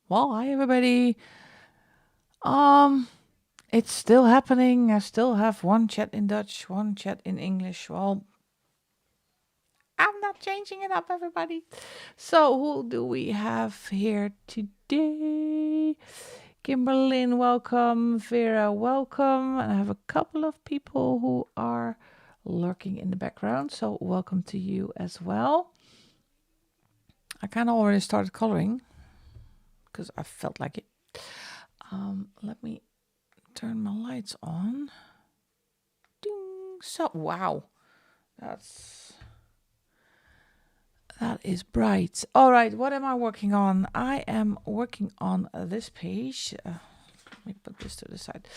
Well, hi everybody. Um, it's still happening. I still have one chat in Dutch, one chat in English. Well, I'm not changing it up, everybody. So, who do we have here today? Kimberlyn, welcome. Vera, welcome. And I have a couple of people who are lurking in the background. So, welcome to you as well. I kind of already started coloring because I felt like it. Let me turn my lights on. Ding. So, wow, that's that is bright. All right, what am I working on? I am working on this page. Let me put this to the side.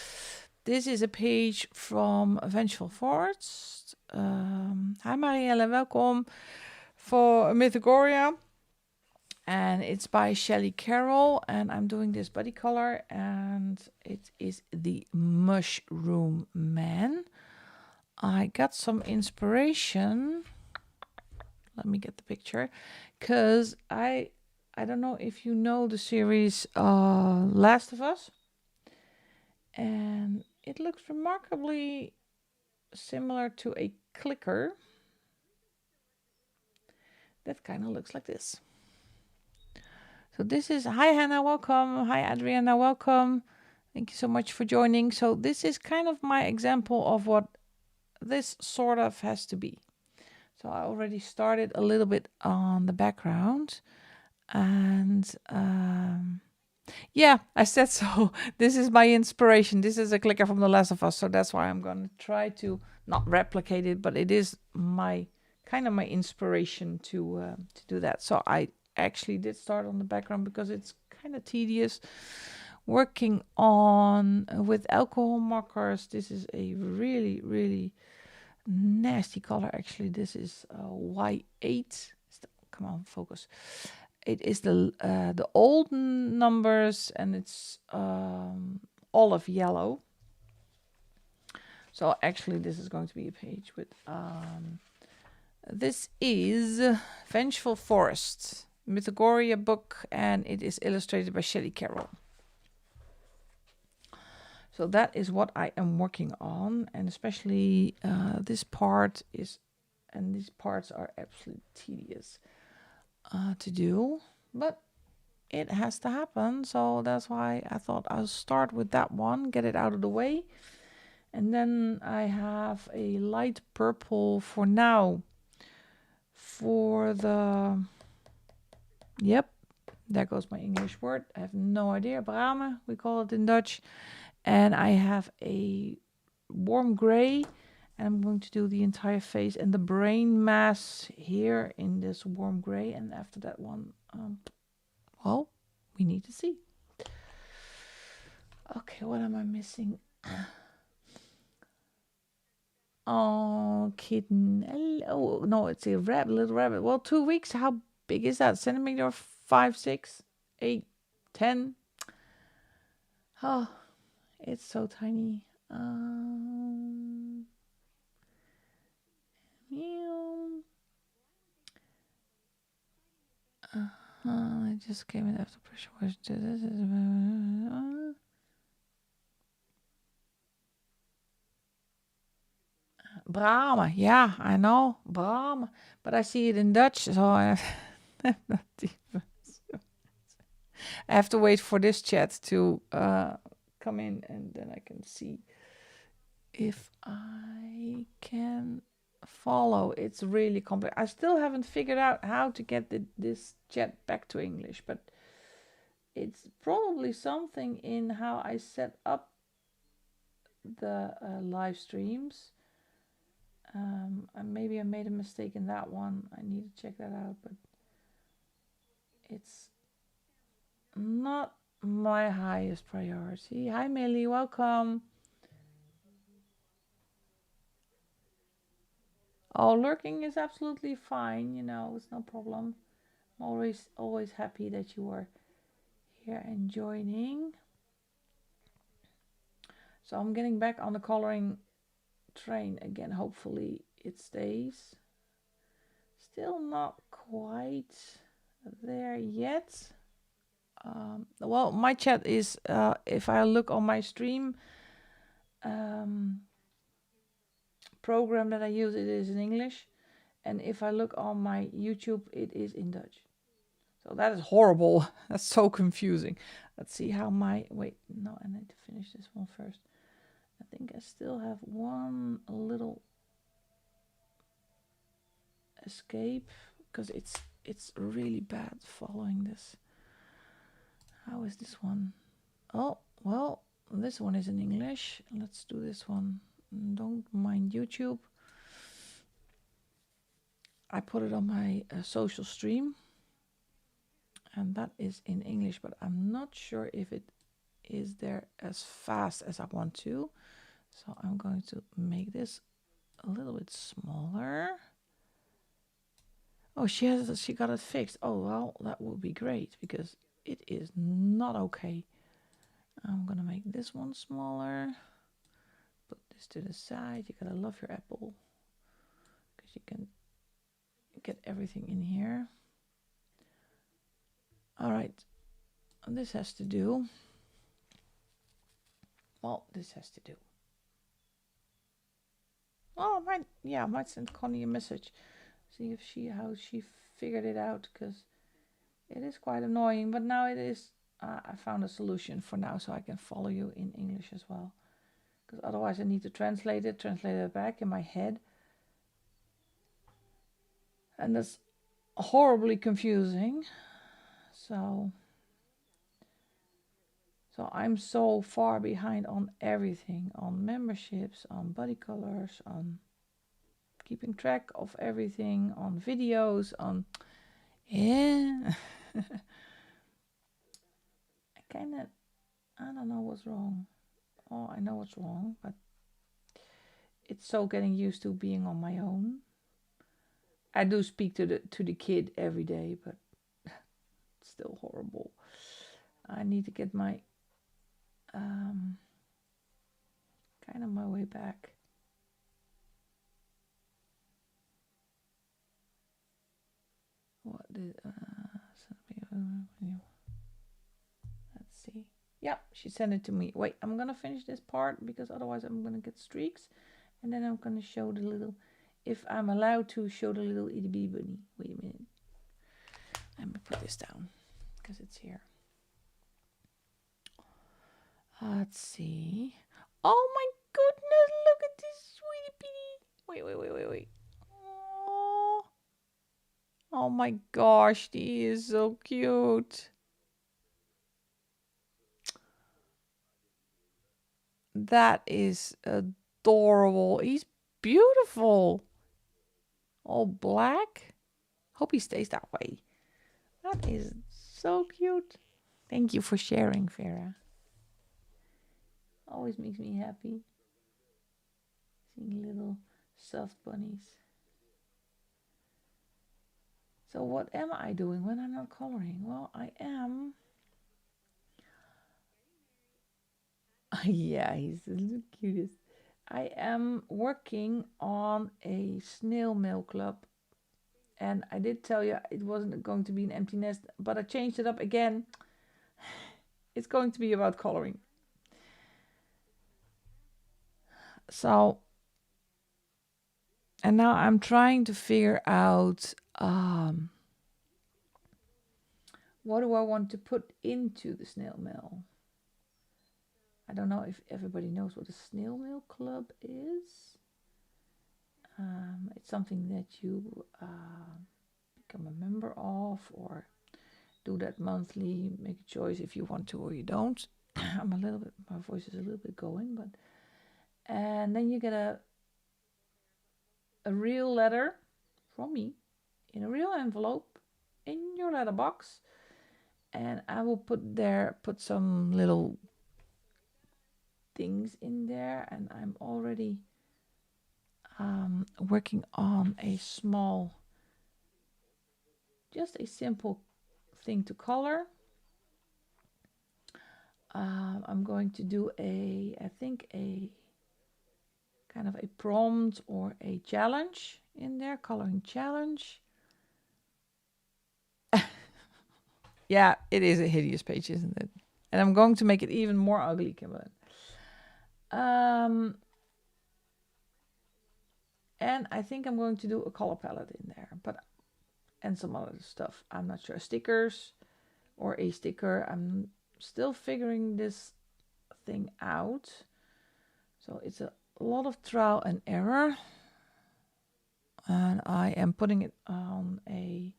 This is a page from Vengeful Forest. Hi Marielle, welcome for Mythagoria. And it's by Shelley Carroll, and I'm doing this body color, and it is the Mushroom Man. I got some inspiration. Let me get the picture, because I don't know if you know the series Last of Us, and it looks remarkably similar to a clicker that kind of looks like this. So this is, hi Hannah, welcome. Hi Adriana, welcome. Thank you so much for joining. So this is kind of my example of what this sort of has to be. So I already started a little bit on the background, and yeah, I said so. This is my inspiration. This is a clicker from The Last of Us, so that's why I'm going to try to not replicate it, but it is my kind of my inspiration to do that. So I actually did start on the background because it's kind of tedious working on with alcohol markers. This is a really nasty color. Actually, this is Y8. Come on, focus. It is the old numbers, and it's olive yellow. So actually, this is going to be a page with this is Vengeful Forest, Mythagoria book, and it is illustrated by Shelley Carroll. So that is what I am working on, and especially this part is, and these parts are absolutely tedious to do, but it has to happen. So that's why I thought I'll start with that one, get it out of the way. And then I have a light purple for now for the, yep, there goes my English word. I have no idea. Brame, we call it in Dutch. And I have a warm gray, and I'm going to do the entire face and the brain mass here in this warm gray. And after that one, well, we need to see. Okay, what am I missing? Oh, kitten. Oh, no, it's a rabbit, little rabbit. Well, 2 weeks. How big is that? Centimeter 5, 6, 8, 10. Oh, it's so tiny. Meow. I just came in after pressure wash. This is Brahma. Yeah, I know Brahma, but I see it in Dutch, so I have to wait for this chat to come in, and then I can see if I can follow. It's really complex. I still haven't figured out how to get this chat back to English, but it's probably something in how I set up the live streams. And maybe I made a mistake in that one. I need to check that out, but it's not my highest priority. Hi Millie, welcome. Oh, lurking is absolutely fine, it's no problem. I'm always happy that you are here and joining. So I'm getting back on the coloring train again. Hopefully it stays. Still not quite there yet. Well, my chat is, if I look on my stream um, program that I use, it is in English. And if I look on my YouTube, it is in Dutch. So that is horrible. That's so confusing. Let's see how my... Wait, no, I need to finish this one first. I think I still have one little escape because it's really bad following this. How is this one? Oh, well, this one is in English. Let's do this one. Don't mind YouTube. I put it on my social stream, and that is in English, but I'm not sure if it is there as fast as I want to. So I'm going to make this a little bit smaller. Oh, she got it fixed. Oh, well, that would be great because it is not okay. I'm gonna make this one smaller. Put this to the side. You gotta love your Apple because you can get everything in here. All right, and this has to do. Well, this has to do. Oh, I might send Connie a message. See if how she figured it out, because it is quite annoying. But now it is. I found a solution for now, so I can follow you in English as well. Because otherwise, I need to translate it back in my head, and that's horribly confusing. So I'm so far behind on everything, on memberships, on body colors, on keeping track of everything, on videos, on I don't know what's wrong. Oh, I know what's wrong, but it's so getting used to being on my own. I do speak to the kid every day, but it's still horrible. I need to get my kind of my way back. What did let's see. Yeah, she sent it to me. Wait, I'm gonna finish this part because otherwise I'm gonna get streaks, and then I'm gonna show the little, if I'm allowed to show the little itty bitty bunny. Wait a minute. Let me put this down because it's here. Let's see. Oh my goodness, look at this sweetie bitty. Wait. Oh my gosh, he is so cute. That is adorable. He's beautiful. All black. Hope he stays that way. That is so cute. Thank you for sharing, Vera. Always makes me happy seeing little soft bunnies. So what am I doing when I'm not coloring? Well, I am. Yeah, he's the cutest. I am working on a snail mail club. And I did tell you it wasn't going to be an empty nest, but I changed it up again. It's going to be about coloring. So, and now I'm trying to figure out what do I want to put into the snail mail. I don't know if everybody knows what a snail mail club is. It's something that you become a member of, or do that monthly. Make a choice if you want to or you don't. I'm a little bit, my voice is a little bit going, but and then you get a real letter from me in a real envelope in your letterbox, and I will put some little things in there, and I'm already working on a small, just a simple thing to color. I'm going to do I think a kind of a prompt or a challenge in there, coloring challenge. Yeah, it is a hideous page, isn't it? And I'm going to make it even more ugly, Kimberly. And I think I'm going to do a color palette in there, and some other stuff. I'm not sure. Stickers or a sticker. I'm still figuring this thing out. So it's a lot of trial and error. And I am putting it on a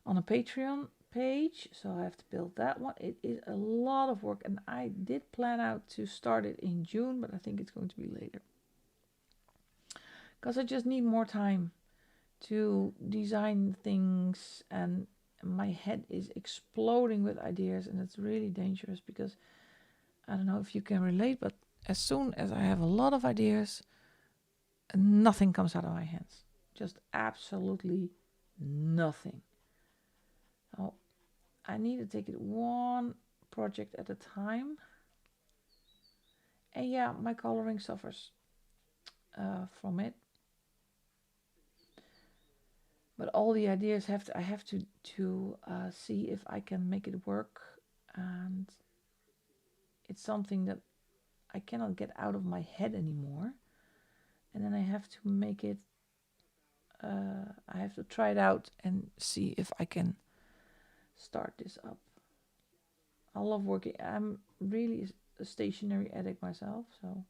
Patreon page, so I have to build that one. It is a lot of work, and I did plan out to start it in June, but I think it's going to be later because I just need more time to design things, and my head is exploding with ideas, and it's really dangerous because I don't know if you can relate, but as soon as I have a lot of ideas, nothing comes out of my hands. Just absolutely nothing. So I need to take it one project at a time. And yeah, my coloring suffers from it. But all the ideas I have to see if I can make it work, and it's something that I cannot get out of my head anymore. And then I have to make it. I have to try it out and see if I can start this up. I love working. I'm really a stationary addict myself, so,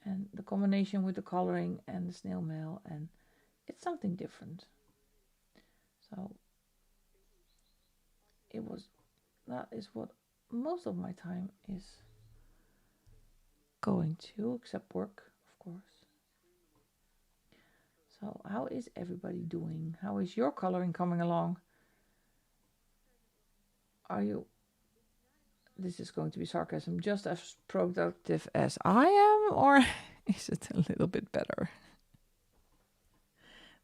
and the combination with the coloring and the snail mail, and it's something different. So that is what most of my time is going to, except work, of course. So how is everybody doing? How is your coloring coming along? Are you, this is going to be sarcasm, just as productive as I am, or is it a little bit better?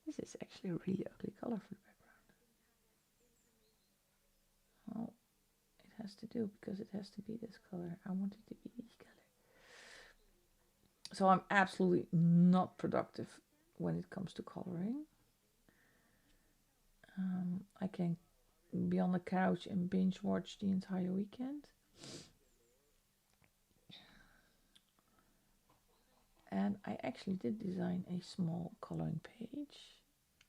This is actually a really ugly color for the background. Oh, it has to do, because it has to be this color. I want it to be this color. So I'm absolutely not productive when it comes to coloring. I can be on the couch and binge watch the entire weekend. And I actually did design a small coloring page.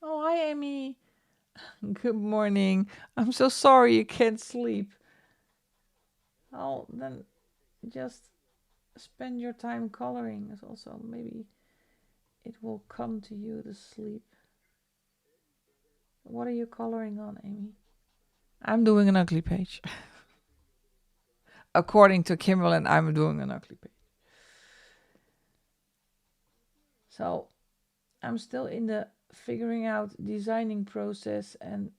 Oh, hi, Amy. Good morning. I'm so sorry you can't sleep. Oh, then just spend your time coloring. As also, maybe it will come to you to sleep. What are you coloring on, Amy? I'm doing an ugly page. According to Kimberly, I'm doing an ugly page. So I'm still in the figuring out designing process, and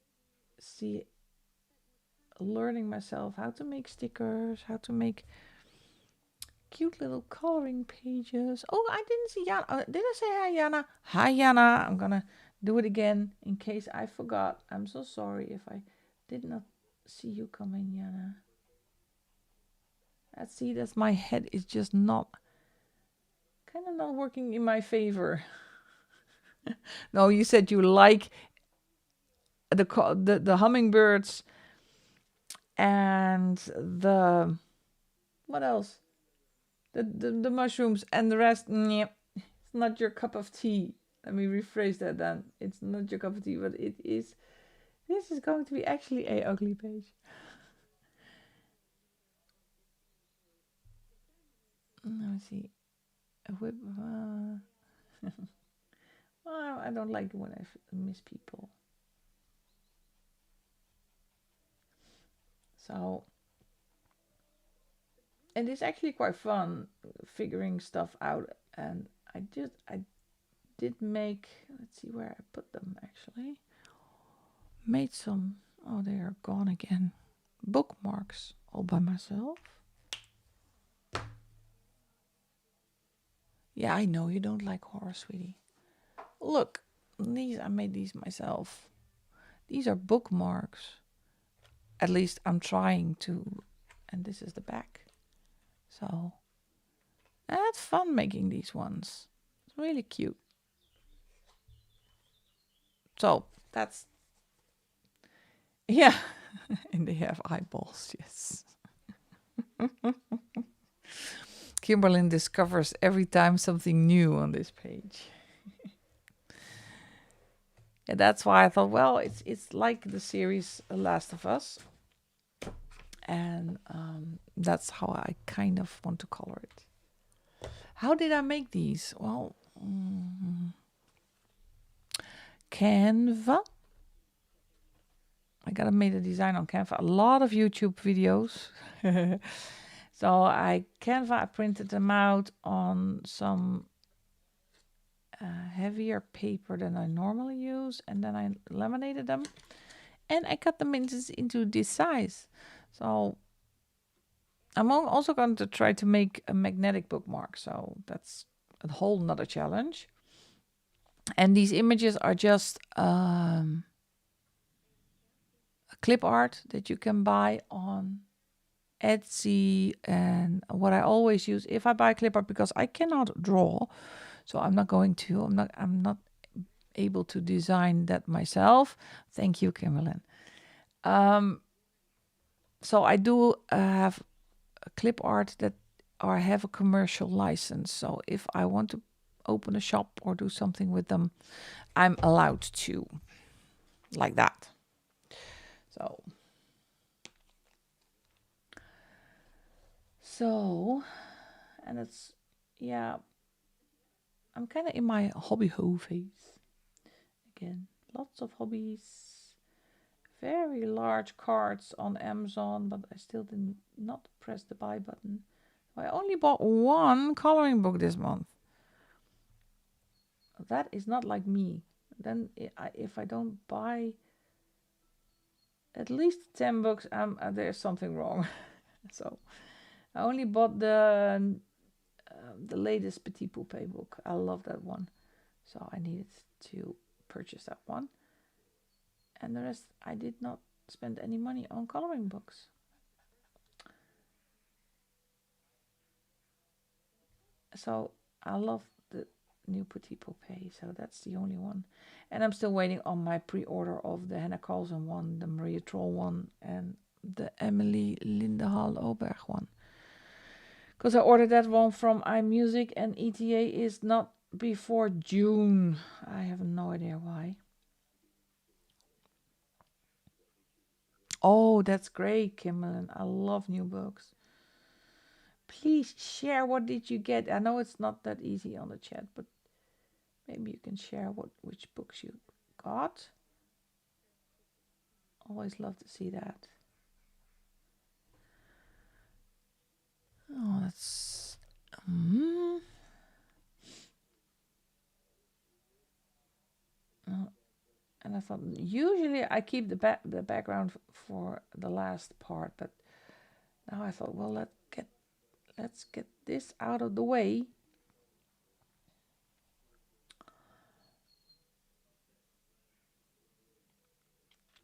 learning myself how to make stickers, how to make cute little coloring pages. Oh, I didn't see Jana. Did I say hi, Jana? Hi, Jana. I'm gonna do it again in case I forgot. I'm so sorry if I did not see you come in, Jana. Let's see, that's my head is just not working in my favor. No, you said you like the hummingbirds and the, what else? The mushrooms, and the rest. It's not your cup of tea. Let me rephrase that then. It's not your cup of tea, but it is. This is going to be actually a ugly page. Let me see. A whip. Well, I don't like it when I miss people. So, and it's actually quite fun figuring stuff out. And I did make. Let's see where I put them actually. Made some. Oh, they are gone again. Bookmarks all by myself. Yeah, I know you don't like horror, sweetie. Look, I made these myself. These are bookmarks. At least I'm trying to. And this is the back. So, I had fun making these ones. It's really cute. So, that's. Yeah. And they have eyeballs, yes. Kimberlyn discovers every time something new on this page. And that's why I thought, well, it's like the series Last of Us. And that's how I kind of want to color it. How did I make these? Well, Canva. I gotta make a design on Canva. A lot of YouTube videos. So Canva, I printed them out on some heavier paper than I normally use, and then I laminated them, and I cut them into this size. So I'm also going to try to make a magnetic bookmark. So that's a whole nother challenge. And these images are just clip art that you can buy on Etsy. And what I always use if I buy clip art, because I cannot draw, so I'm not able to design that myself. Thank you, Kimberlyn. So I do have a clip art that or have a commercial license. So if I want to open a shop or do something with them, I'm allowed to, like that. So, and it's, yeah, I'm kind of in my hobby ho phase again. Lots of hobbies, very large cards on Amazon, but I still did not press the buy button. I only bought one coloring book this month. That is not like me. Then if I don't buy at least 10 books, there's something wrong. So I only bought the latest Petit Poupée book. I love that one. So I needed to purchase that one. And the rest, I did not spend any money on coloring books. So I love the new Petit Poupée. So that's the only one. And I'm still waiting on my pre-order of the Hannah Carlson one, the Maria Troll one, and the Emily Lindehal Oberg one. Because I ordered that one from iMusic, and ETA is not before June. I have no idea why. Oh, that's great, Kimberlyn. I love new books. Please share, what did you get? I know it's not that easy on the chat, but maybe you can share which books you got. Always love to see that. Oh, that's... and I thought, usually I keep the background for the last part, but now I thought, well, let's get this out of the way.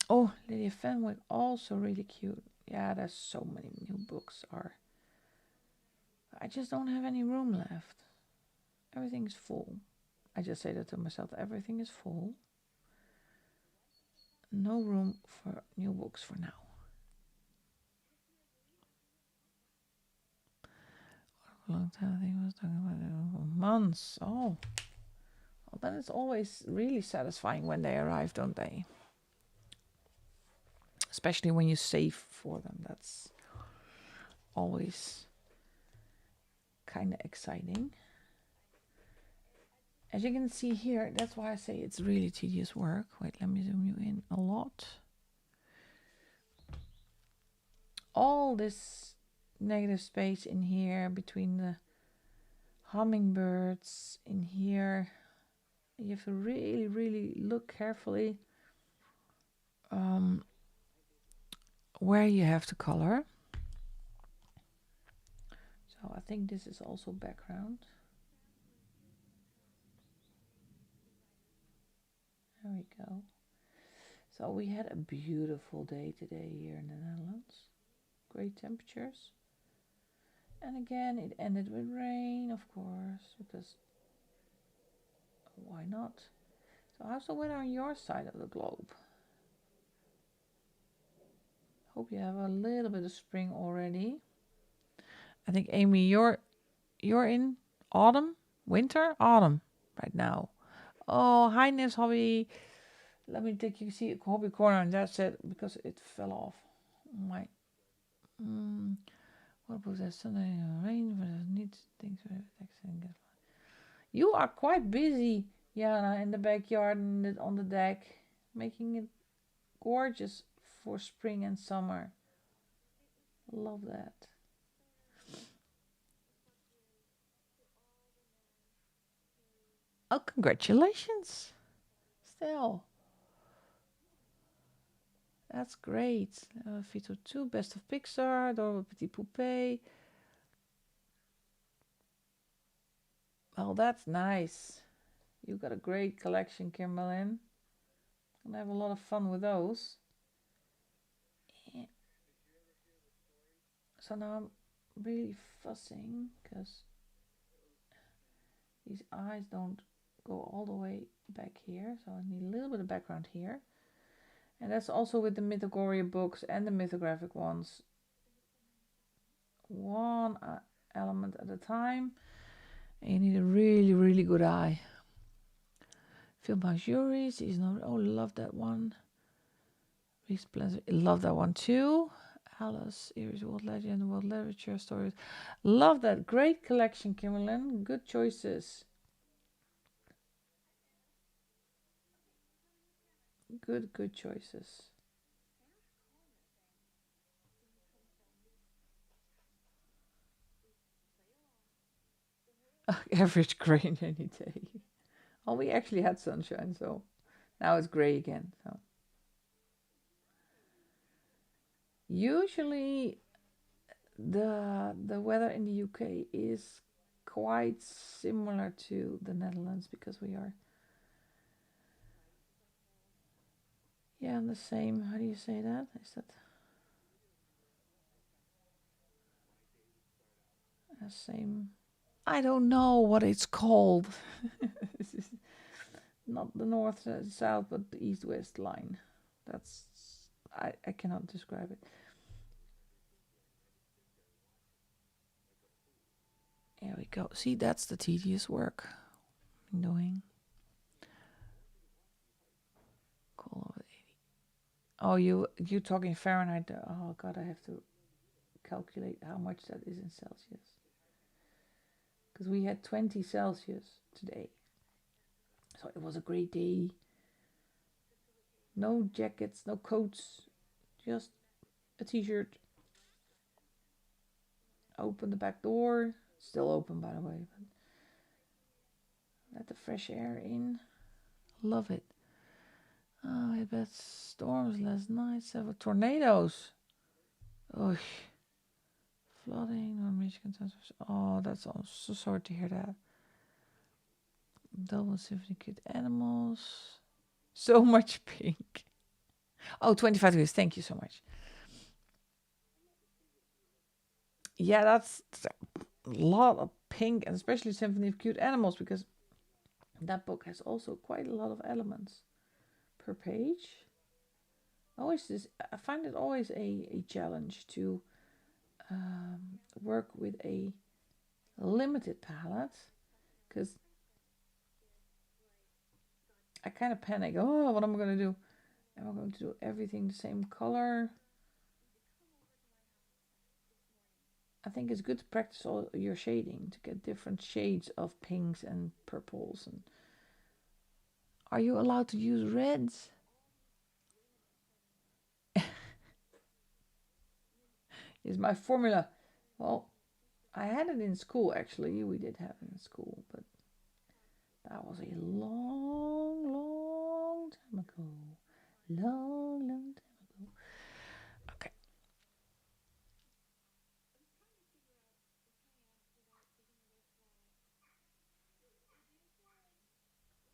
Oh, Lydia Fenwick, also really cute. Yeah, there's so many new books. I just don't have any room left. Everything is full. I just say that to myself. Everything is full. No room for new books for now. A long time, I think I was talking about it for months. Oh, well, then it's always really satisfying when they arrive, don't they? Especially when you save for them. That's always kind of exciting. As you can see here, that's why I say it's really tedious work. Wait, let me zoom you in a lot. All this negative space in here between the hummingbirds in here. You have to really, really look carefully where you have to color. So I think this is also background. There we go. So we had a beautiful day today here in the Netherlands. Great temperatures. And again, it ended with rain, of course, because why not? So how's the weather on your side of the globe? Hope you have a little bit of spring already. I think Amy, you're in autumn, winter, autumn right now. Oh, highness hobby. Let me take you see a hobby corner, and that's it because it fell off. My, mm, what was that? Sunday rain, but I need things for everything. You are quite busy, Jana, in the backyard and on the deck, making it gorgeous for spring and summer. Love that. Oh, congratulations. Still, that's great. Vito 2, Best of Pixar, Adorable Petit Poupée. Well, that's nice. You got a great collection, Kimberlyn. Gonna have a lot of fun with those. Eh, So now I'm really fussing because these eyes don't go all the way back here. So I need a little bit of background here. And that's also with the Mythogoria books and the mythographic ones. One element at a time. And you need a really, really good eye. Film by juries is not. Oh, love that one. Love that one too. Alice, Iris, World Legend, World Literature Stories. Love that. Great collection, Kimberlyn. Good choices. Good choices. Average grain any day. Oh, we actually had sunshine, so now it's gray again. So usually the weather in the UK is quite similar to the Netherlands because we are on the same. How do you say that? Is that the same? I don't know what it's called. This is not the north south, but the east west line. That's I cannot describe it. Here we go. See, that's the tedious work I'm doing. Cool. Oh, you talking Fahrenheit? Oh God, I have to calculate how much that is in Celsius. Because we had 20 Celsius today, so it was a great day. No jackets, no coats, just a t-shirt. Open the back door, still open by the way. But let the fresh air in. Love it. Oh, we had bad storms last night. Several tornadoes. Oh, flooding on Michigan. Oh, that's all. So sorry to hear that. Double Symphony Cute Animals. So much pink. Oh, 25 degrees. Thank you so much. Yeah, that's a lot of pink, and especially Symphony of Cute Animals because that book has also quite a lot of elements per page. Always this, I find it always a challenge to work with a limited palette because I kind of panic. Oh, what am I going to do? Am I going to do everything the same color? I think it's good to practice all your shading to get different shades of pinks and purples. And are you allowed to use reds? Is my formula? Well, I had it in school actually. We did have it in school, but that was a long time ago. Long time ago. Okay.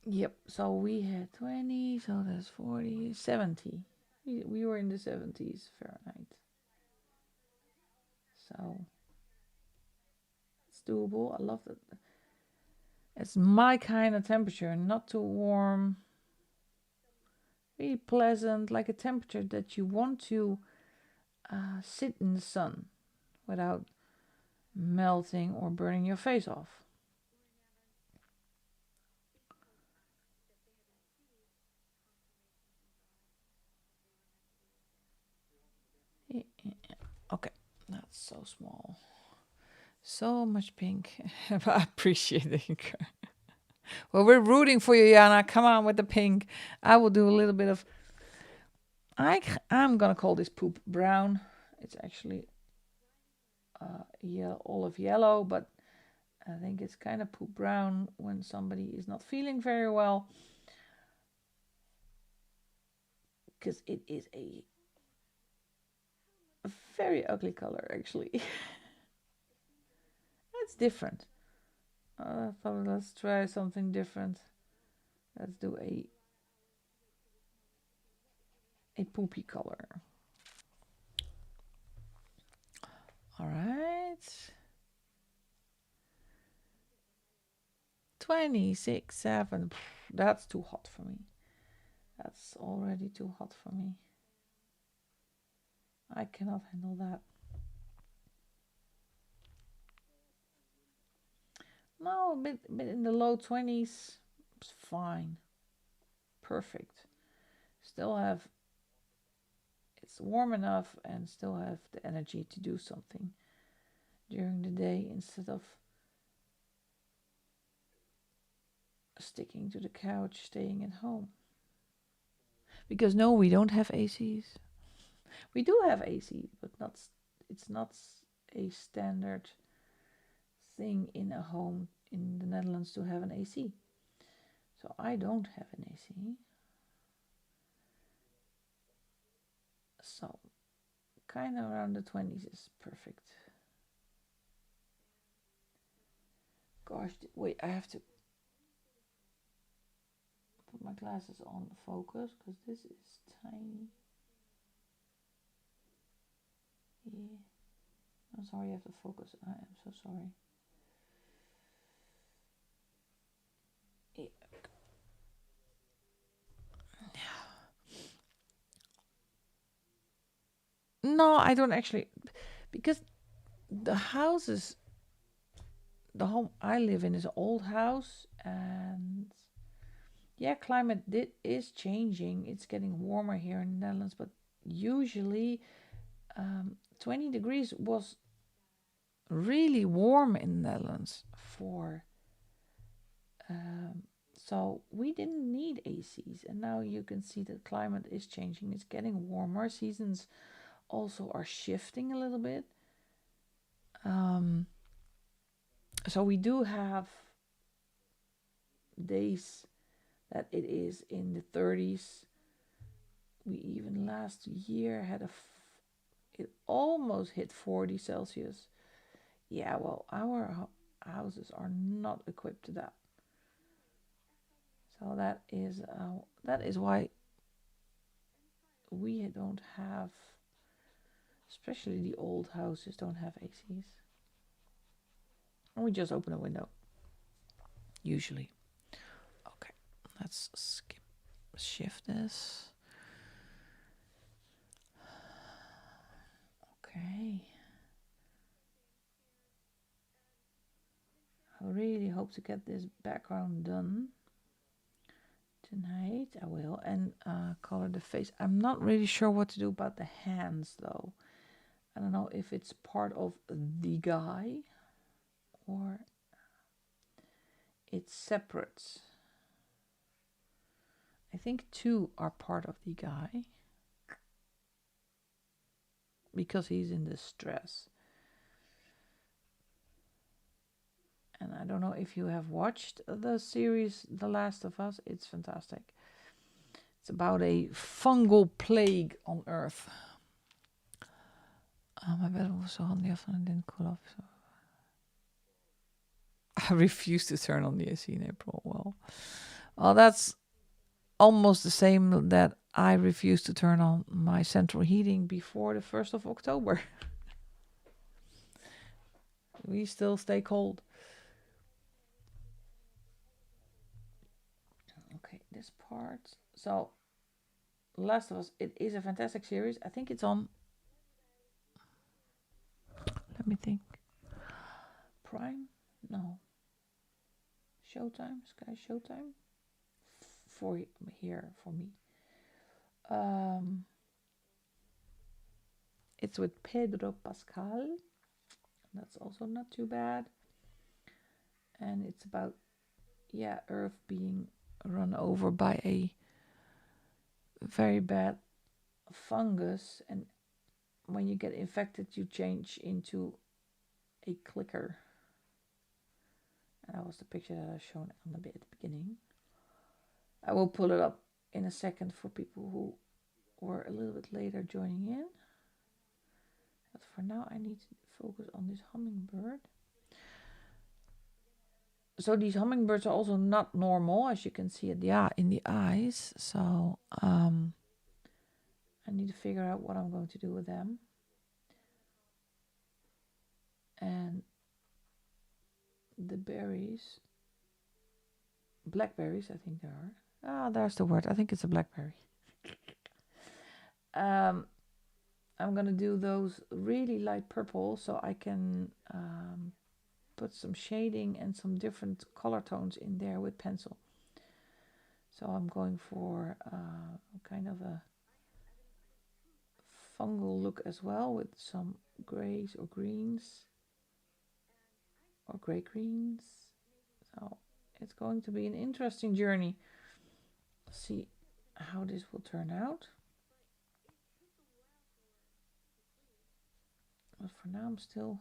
Yep. So we had 20. So that's 40, 70. We were in the 70s Fahrenheit. So it's doable. I love that. It's my kind of temperature, not too warm, really pleasant, like a temperature that you want to sit in the sun without melting or burning your face off. Okay, that's so small. So much pink. I appreciate it. Well, we're rooting for you, Jana. Come on with the pink. I will do a little bit of. I'm gonna call this poop brown. It's actually olive yellow, but I think it's kind of poop brown when somebody is not feeling very well, because it is a very ugly color actually. It's different. I thought let's try something different. Let's do a poopy color. All right. 26, 7. That's too hot for me. That's already too hot for me. I cannot handle that. No, a bit in the low 20s. It's fine. Perfect. Still have, it's warm enough and still have the energy to do something during the day instead of sticking to the couch, staying at home. Because no, we don't have ACs. We do have AC, but it's not a standard thing in a home in the Netherlands to have an AC. So I don't have an AC. So kind of around the 20s is perfect. Gosh, wait, I have to put my glasses on focus because this is tiny. Yeah. I'm sorry, I have to focus. I am so sorry. Yeah. No, I don't actually, because the houses, the home I live in is an old house, and yeah, climate is changing. It's getting warmer here in the Netherlands, but usually 20 degrees was really warm in the Netherlands for. Um, so we didn't need ACs, and now you can see that climate is changing. It's getting warmer. Seasons also are shifting a little bit. So we do have days that it is in the 30s. We even last year had it almost hit 40 Celsius. Yeah, well, our houses are not equipped to that. So that is why we don't have, especially the old houses, don't have ACs. And we just open a window, usually. Okay, let's shift this. Okay. I really hope to get this background done tonight. I will. And color the face. I'm not really sure what to do about the hands though. I don't know if it's part of the guy or it's separate. I think two are part of the guy because he's in distress. And I don't know if you have watched the series The Last of Us. It's fantastic. It's about a fungal plague on Earth. My bed was so handy after and didn't cool off. So I refused to turn on the AC in April. Well, that's almost the same that I refused to turn on my central heating before the 1st of October. We still stay cold. Okay, this part. So, Last of Us, it is a fantastic series. I think it's on Let me think. Prime? No. Showtime? Sky Showtime? For here, for me. It's with Pedro Pascal. That's also not too bad. And it's about, Earth being run over by a very bad fungus. And when you get infected, you change into a clicker. And that was the picture that I shown on the bit at the beginning. I will pull it up in a second for people who were a little bit later joining in. But for now, I need to focus on this hummingbird. So these hummingbirds are also not normal, as you can see in the eyes. So I need to figure out what I'm going to do with them. And the berries, blackberries, I think there are. Ah, there's the word. I think it's a blackberry. I'm gonna do those really light purple so I can put some shading and some different color tones in there with pencil. So I'm going for kind of a fungal look as well, with some grays or greens or gray greens. So it's going to be an interesting journey. See how this will turn out. But for now I'm still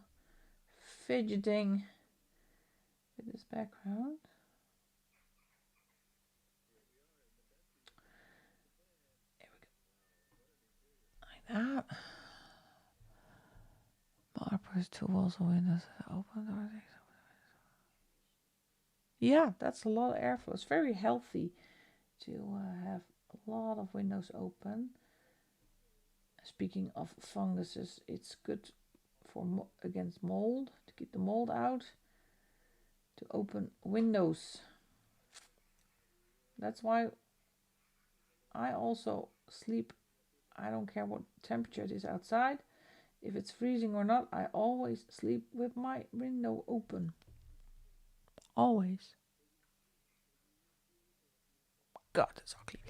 fidgeting with this background. Here we go. Like that. Markers, tools, windows, open doors. Yeah, that's a lot of airflow. It's very healthy to have a lot of windows open. Speaking of funguses, it's good for against mold, to keep the mold out, to open windows. That's why I also sleep. I don't care what temperature it is outside. If it's freezing or not, I always sleep with my window open. Always. God, that's ugly.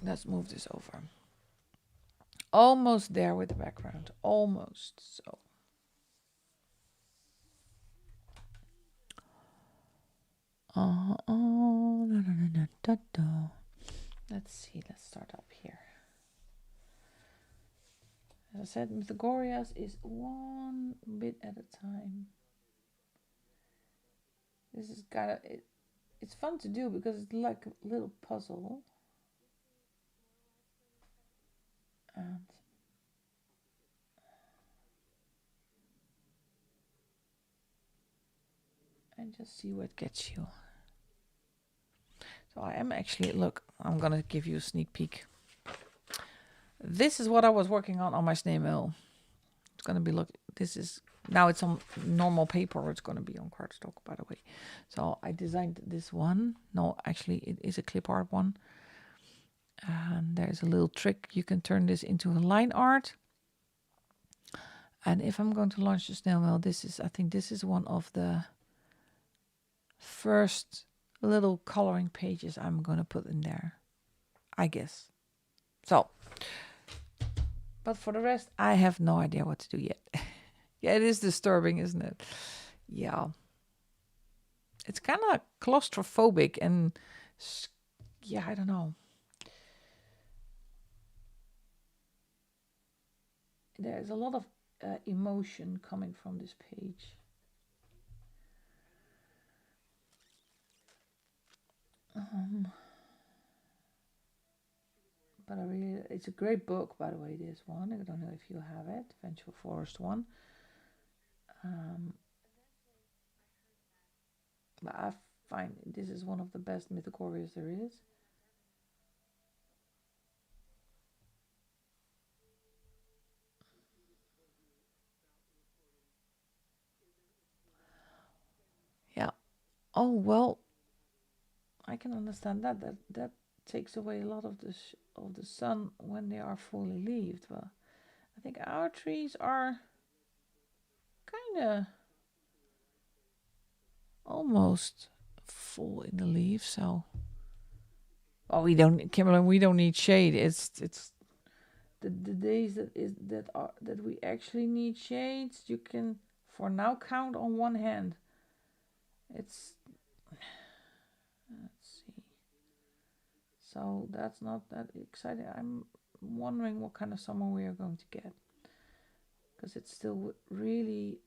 Let's move this over. Almost there with the background. Almost. So. Let's see. Let's start up here. As I said, Mythogorias is one bit at a time. This is it's fun to do because it's like a little puzzle. And just see what gets you. So I am actually, look, I'm going to give you a sneak peek. This is what I was working on my snail mail. It's going to be, now it's on normal paper. It's going to be on cardstock, by the way. So I designed this one. No, actually, it is a clip art one. And there's a little trick. You can turn this into a line art. And if I'm going to launch the snail mail, I think this is one of the first little coloring pages I'm going to put in there, I guess. So, but for the rest, I have no idea what to do yet. Yeah, it is disturbing, isn't it? Yeah. It's kind of claustrophobic and, yeah, I don't know. There's a lot of emotion coming from this page. But it's a great book, by the way, this one. I don't know if you have it, Vengeful Forest one. But I find this is one of the best Mythogorias there is. Yeah. Oh, well, I can understand that takes away a lot of the sun when they are fully leaved. But I think our trees are kind of almost full in the leaves. So, oh, we don't, Kimberly, we don't need shade. It's the days that we actually need shades. You can for now count on one hand. It's let's see. So that's not that exciting. I'm wondering what kind of summer we are going to get because it's still really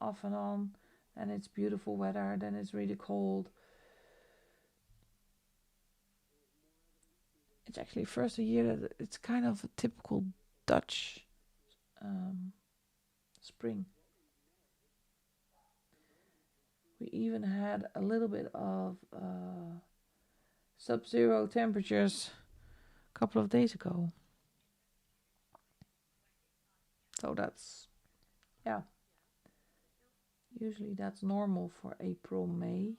off and on, and it's beautiful weather. Then it's really cold. It's actually first a year that it's kind of a typical Dutch um, spring. We even had a little bit of sub-zero temperatures a couple of days ago. So that's, yeah, usually that's normal for April, May.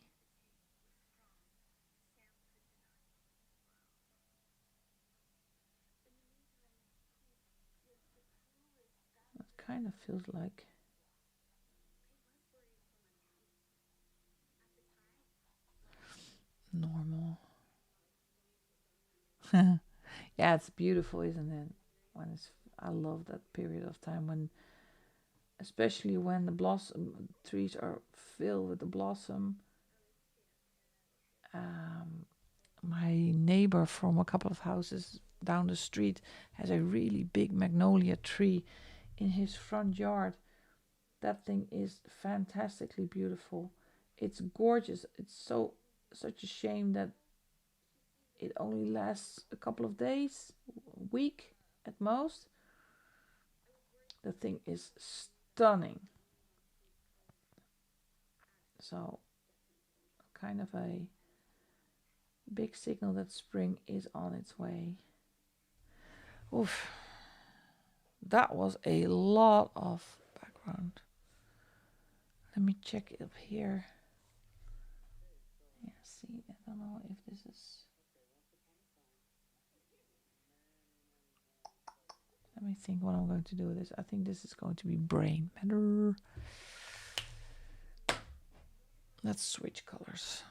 It kind of feels like normal. Yeah, it's beautiful, isn't it? When it's, I love that period of time when, especially when the blossom trees are filled with the blossom. Um, my neighbor from a couple of houses down the street has a really big magnolia tree in his front yard. That thing is fantastically beautiful. It's gorgeous. It's such a shame that it only lasts a couple of days, a week at most. The thing is stunning. So, kind of a big signal that spring is on its way. Oof, that was a lot of background. Let me check up here. Yeah, see, I don't know if this is. Let me think what I'm going to do with this. I think this is going to be brain matter. Let's switch colors.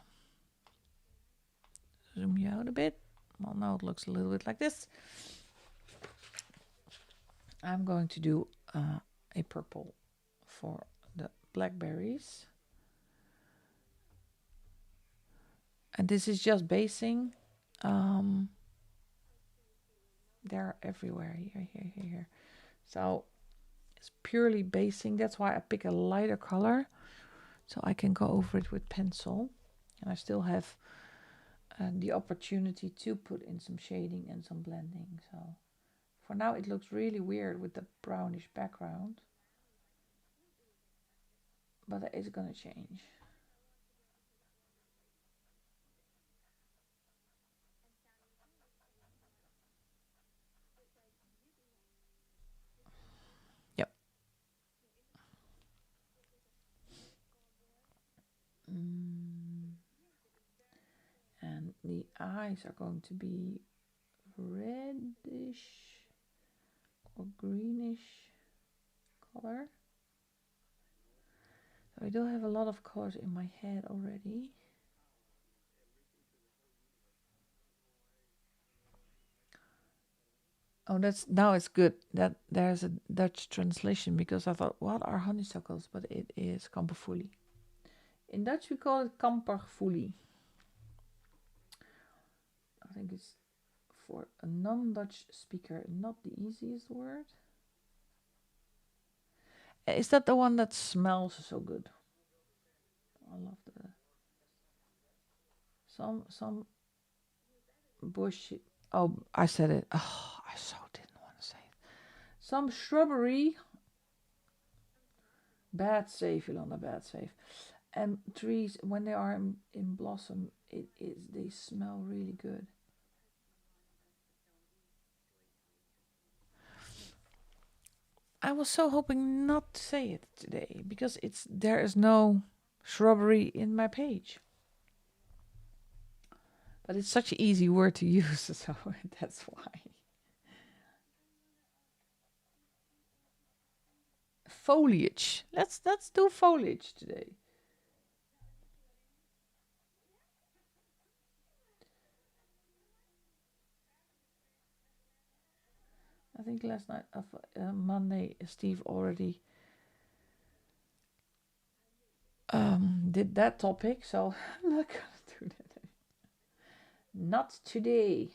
Zoom you out a bit. Well, now it looks a little bit like this. I'm going to do a purple for the blackberries. And this is just basing. They're everywhere. Here. So it's purely basing. That's why I pick a lighter color. So I can go over it with pencil. And I still have the opportunity to put in some shading and some blending. So for now it looks really weird with the brownish background. But that is going to change. Yep. And the eyes are going to be reddish or greenish color. So I do have a lot of colors in my head already. Oh, that's now it's good that there's a Dutch translation because I thought, what are honeysuckles? But it is kamperfoelie. In Dutch, we call it kamperfoelie. I think it's for a non-Dutch speaker not the easiest word. Is that the one that smells so good? I love the some bush. Oh, I said it. Oh, I so didn't want to say it. Some shrubbery. Bad safe, Yolanda, bad safe. And trees, when they are in blossom, they smell really good. I was so hoping not to say it today because there is no shrubbery in my page. But it's such an easy word to use, so that's why. foliage. Let's do foliage today. I think last night of Monday, Steve already did that topic, so I'm not gonna do that. Not today.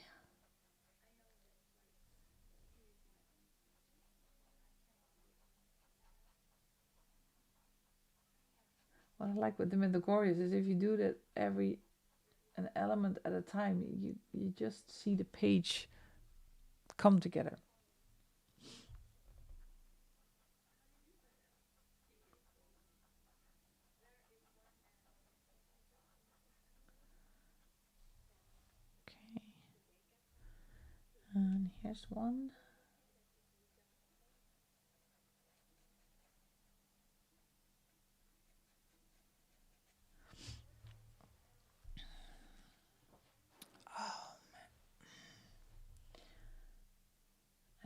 What I like with the Midgorians is if you do that every an element at a time, you just see the page come together. Okay, and here's one.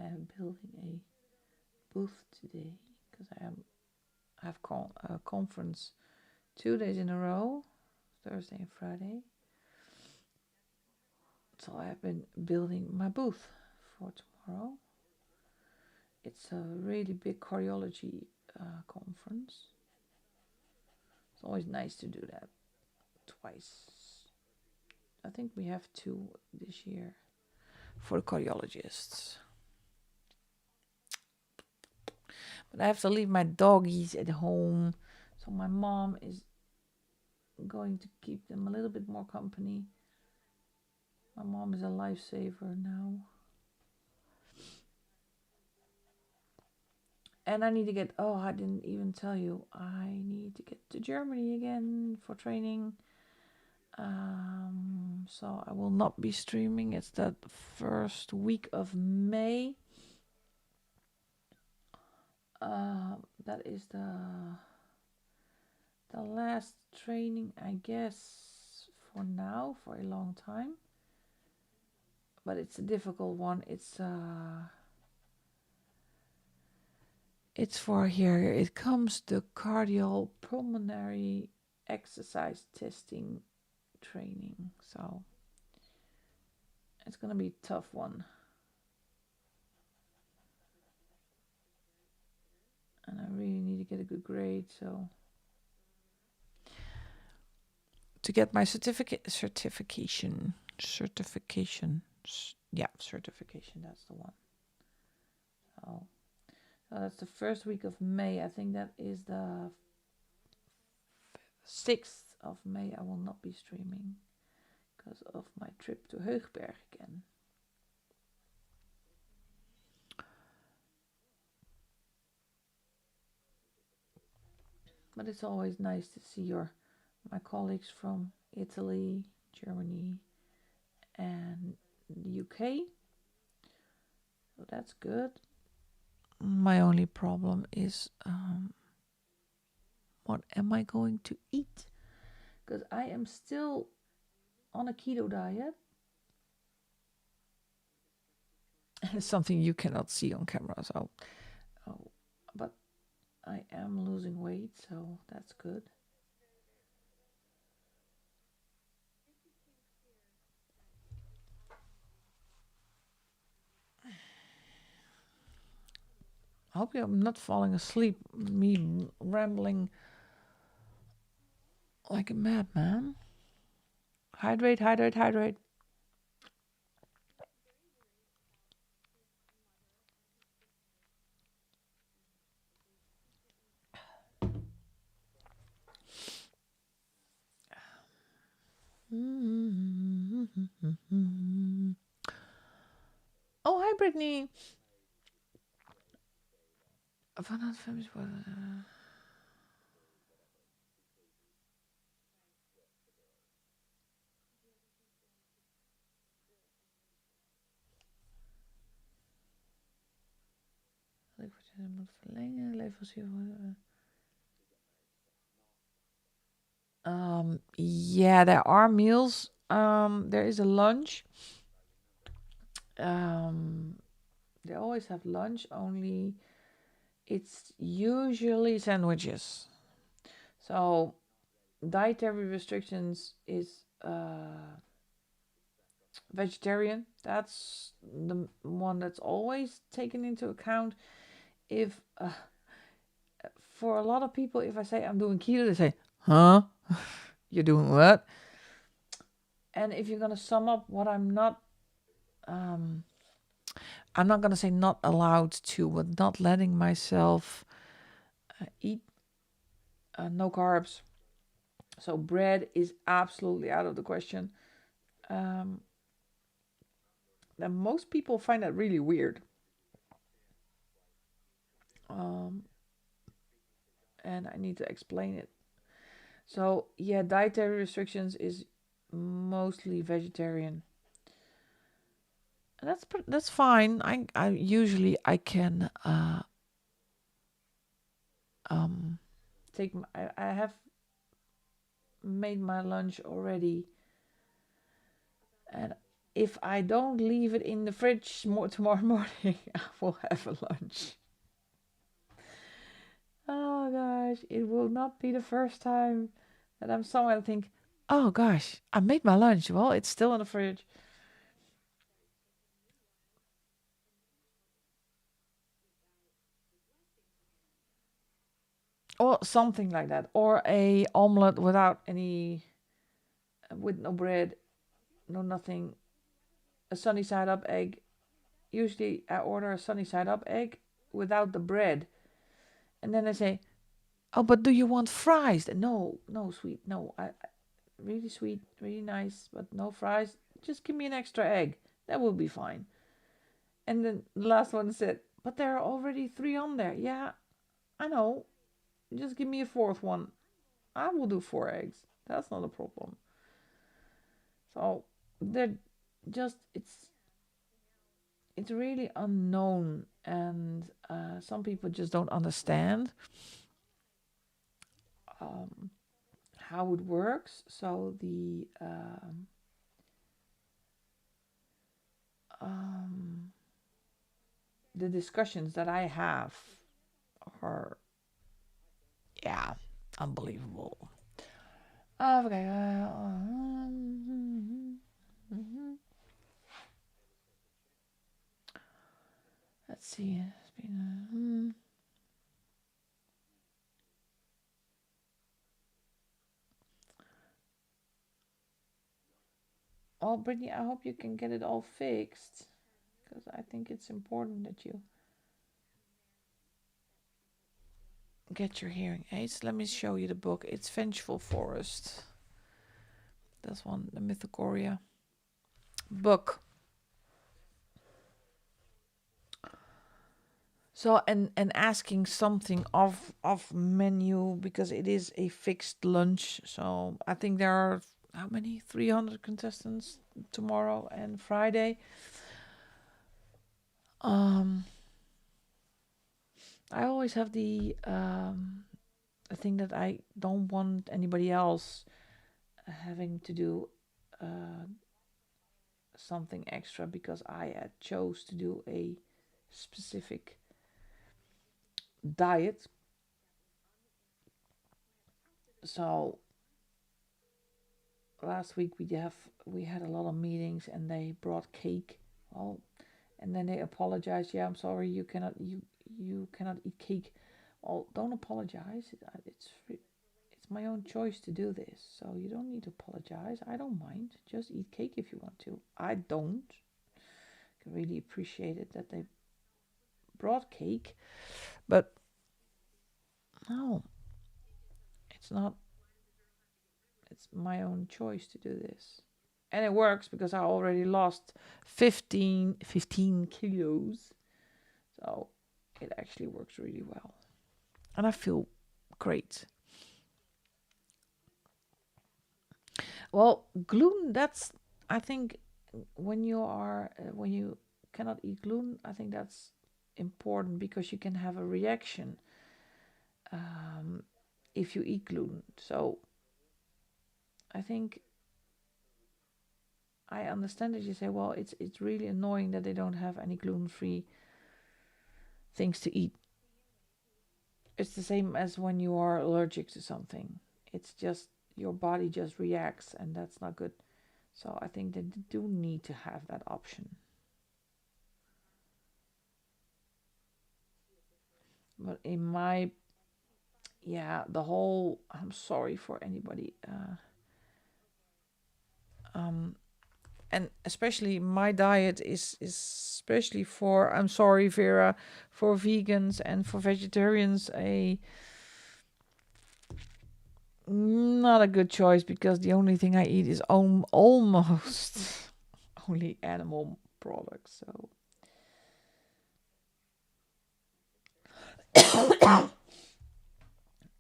I am building a booth today because I have a conference 2 days in a row, Thursday and Friday. So I have been building my booth for tomorrow. It's a really big choreology conference. It's always nice to do that twice. I think we have 2 this year for the choreologists. But I have to leave my doggies at home, so my mom is going to keep them a little bit more company. My mom is a lifesaver now. And I need to get, oh, I didn't even tell you, I need to get to Germany again for training. So I will not be streaming. It's that first week of May. That is the last training, I guess, for now, for a long time. But it's a difficult one. It's for here. It comes the cardiopulmonary exercise testing training. So it's gonna be a tough one. And I really need to get a good grade, so to get my certification. Yeah, certification, that's the one. So that's the first week of May. I think that is the 6th of May. I will not be streaming because of my trip to Heugberg again. But it's always nice to see my colleagues from Italy, Germany, and the UK. So that's good. My only problem is what am I going to eat? Because I am still on a keto diet. It's something you cannot see on camera, so but I am losing weight, so that's good. I hope I'm not falling asleep, me rambling like a madman. Hydrate, hydrate, hydrate. Oh, hi, Brittany. Vanuit films worden. Ik moet verlengen. Leverancier worden. Yeah, there are meals. There is a lunch. They always have lunch. Only it's usually sandwiches. So dietary restrictions is vegetarian. That's the one that's always taken into account. If For a lot of people, if I say I'm doing keto, they say, "Huh? You're doing what?" And if you're gonna sum up what um, I'm not gonna say not allowed to, but not letting myself eat no carbs. So bread is absolutely out of the question. Um, and most people find that really weird. Um, and I need to explain it. So yeah, dietary restrictions is mostly vegetarian. And that's fine. I usually I can um take I have made my lunch already, and if I don't leave it in the fridge tomorrow morning, I will have a lunch. Oh gosh, it will not be the first time that I'm somewhere and think, oh gosh, I made my lunch. Well, it's still in the fridge. Or something like that. Or a omelette without any, with no bread, no nothing. A sunny side up egg. Usually I order a sunny side up egg without the bread. And then I say, oh, but do you want fries? No, no, sweet. No, I really sweet, really nice, but no fries. Just give me an extra egg. That will be fine. And then the last one said, but there are already three on there. Yeah, I know. Just give me a fourth one. I will do four eggs. That's not a problem. So they're just it's really unknown, and some people just don't understand um, how it works. So um, the discussions that I have are, yeah, unbelievable. Okay. Let's see. It's been, oh, Brittany, I hope you can get it all fixed, because I think it's important that you get your hearing aids. Let me show you the book. It's Vengeful Forest. That's one, the Mythogoria book. So and asking something of menu, because it is a fixed lunch. So I think there are how many 300 contestants tomorrow and Friday. Um, I always have the thing that I don't want anybody else having to do uh, something extra, because I chose to do a specific diet. So last week we had a lot of meetings, and they brought cake. Well, and then they apologized. Yeah, I'm sorry, you cannot eat cake. Well, don't apologize. It's my own choice to do this, so you don't need to apologize. I don't mind. Just eat cake if you want to. I don't. I really appreciate it that they brought cake, but no, it's not. It's my own choice to do this. And it works because I already lost 15 kilos. So it actually works really well. And I feel great. Well, gluten, that's, I think, when you cannot eat gluten, I think that's important, because you can have a reaction um, if you eat gluten. So I think I understand that you say, well, it's really annoying that they don't have any gluten-free things to eat. It's the same as when you are allergic to something. It's just your body just reacts, and that's not good. So I think they do need to have that option. But in my, yeah, the whole, I'm sorry for anybody. Um, and especially my diet is especially for, I'm sorry, Vera, for vegans and for vegetarians, a not a good choice, because the only thing I eat is almost only animal products. So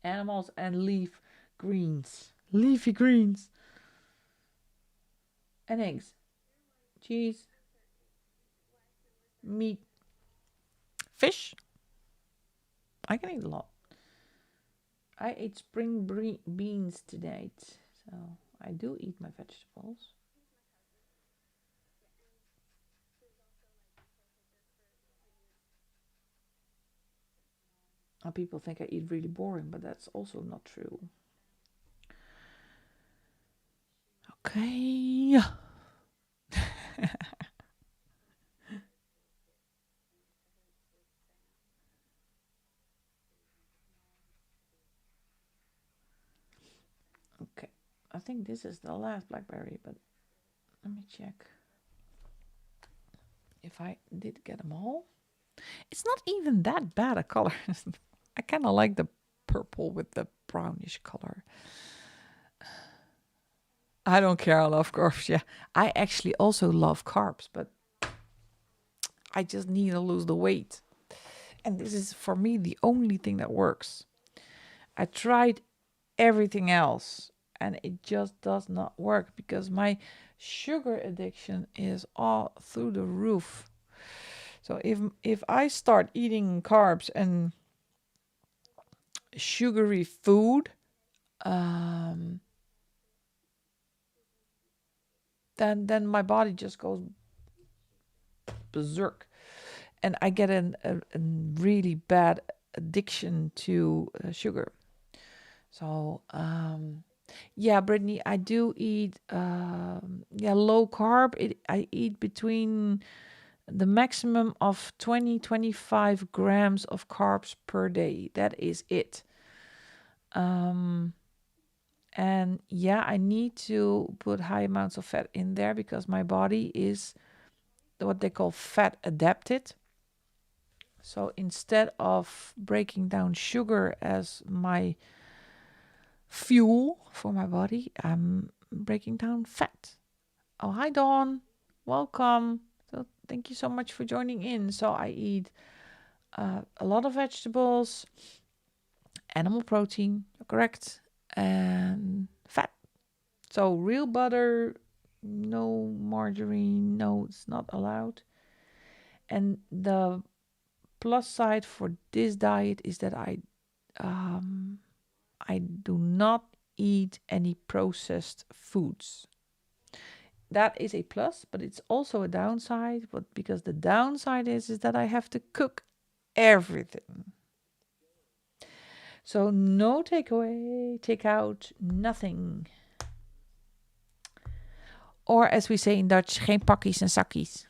animals and leafy greens, and eggs, cheese, meat, fish. I can eat a lot. I ate spring beans today, so I do eat my vegetables. And people think I eat really boring, but that's also not true. Okay. Okay. I think this is the last blackberry, but let me check if I did get them all. It's not even that bad a color. I kind of like the purple with the brownish color. I don't care. I love carbs. Yeah. I actually also love carbs, but I just need to lose the weight. And this is for me the only thing that works. I tried everything else and it just does not work because my sugar addiction is all through the roof. So if I start eating carbs and sugary food, um, then my body just goes berserk, and I get a really bad addiction to sugar. So yeah, Brittany, I do eat yeah, low carb. I eat between the maximum of 20-25 grams of carbs per day. That is it. Um and yeah, I need to put high amounts of fat in there because my body is what they call fat adapted. So instead of breaking down sugar as my fuel for my body, I'm breaking down fat. Oh, hi, Dawn. Welcome. So, thank you so much for joining in. So, I eat a lot of vegetables, animal protein, you're correct, and fat. So, real butter, no margarine, no, it's not allowed. And the plus side for this diet is that um, I do not eat any processed foods. That is a plus, but it's also a downside. But because the downside is that I have to cook everything. So no takeaway, takeout, nothing. Or as we say in Dutch, geen pakkies en zakkies.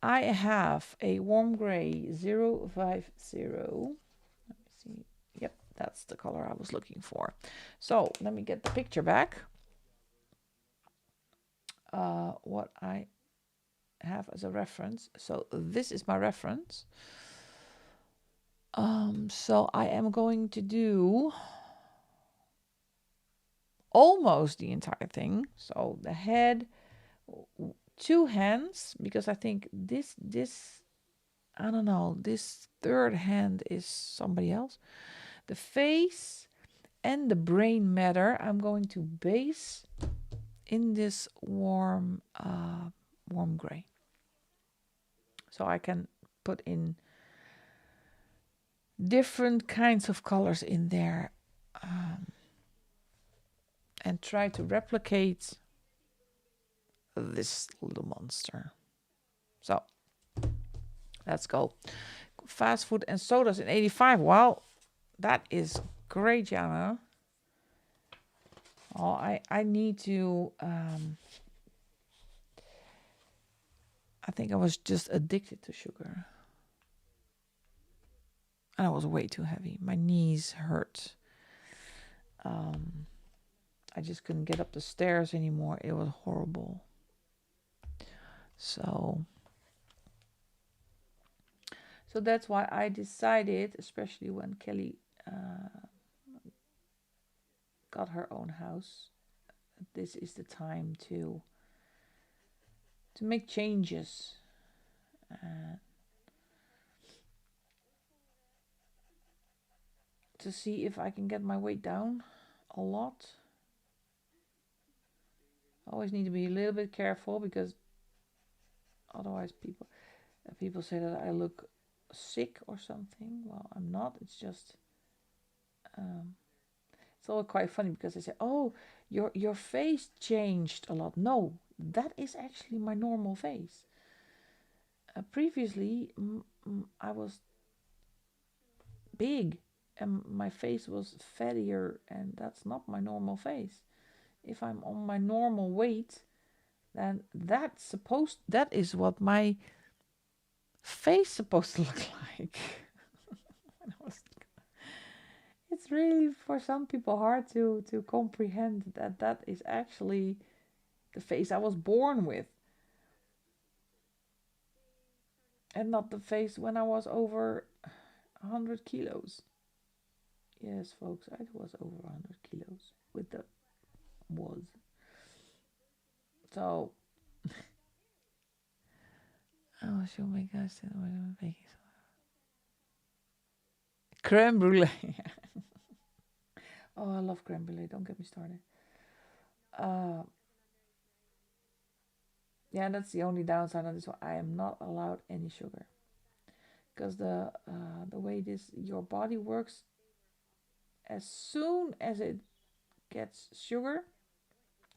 I have a warm gray 050. Let me see. Yep, that's the color I was looking for. So let me get the picture back. What I have as a reference. So this is my reference. So I am going to do almost the entire thing. So the head, two hands, because I think this I don't know, this third hand is somebody else. The face and the brain matter I'm going to base in this warm gray. So I can put in different kinds of colors in there, and try to replicate this little monster. So let's go. Fast food and sodas in 85. Well, That is great, Jana. Oh, I need to. I think I was just addicted to sugar. And I was way too heavy. My knees hurt. Um, I just couldn't get up the stairs anymore. It was horrible. So, so that's why I decided, especially when Kelly got her own house, this is the time to make changes. To see if I can get my weight down a lot. I always need to be a little bit careful because otherwise people say that I look sick or something. Well, I'm not. It's just it's all quite funny because they say, "Oh, your face changed a lot." No, that is actually my normal face. Previously, I was big and my face was fattier, and that's not my normal face. If I'm on my normal weight, then that is what my face supposed to look like. It's really for some people hard to comprehend that that is actually the face I was born with, and not the face when I was over 100 kilos. Yes, folks, I was over 100 kilos with the was. So, oh, show my gosh, creme brulee. Oh, I love creme brulee. Don't get me started. Uh, yeah, that's the only downside on this one. I am not allowed any sugar because the way this your body works, as soon as it gets sugar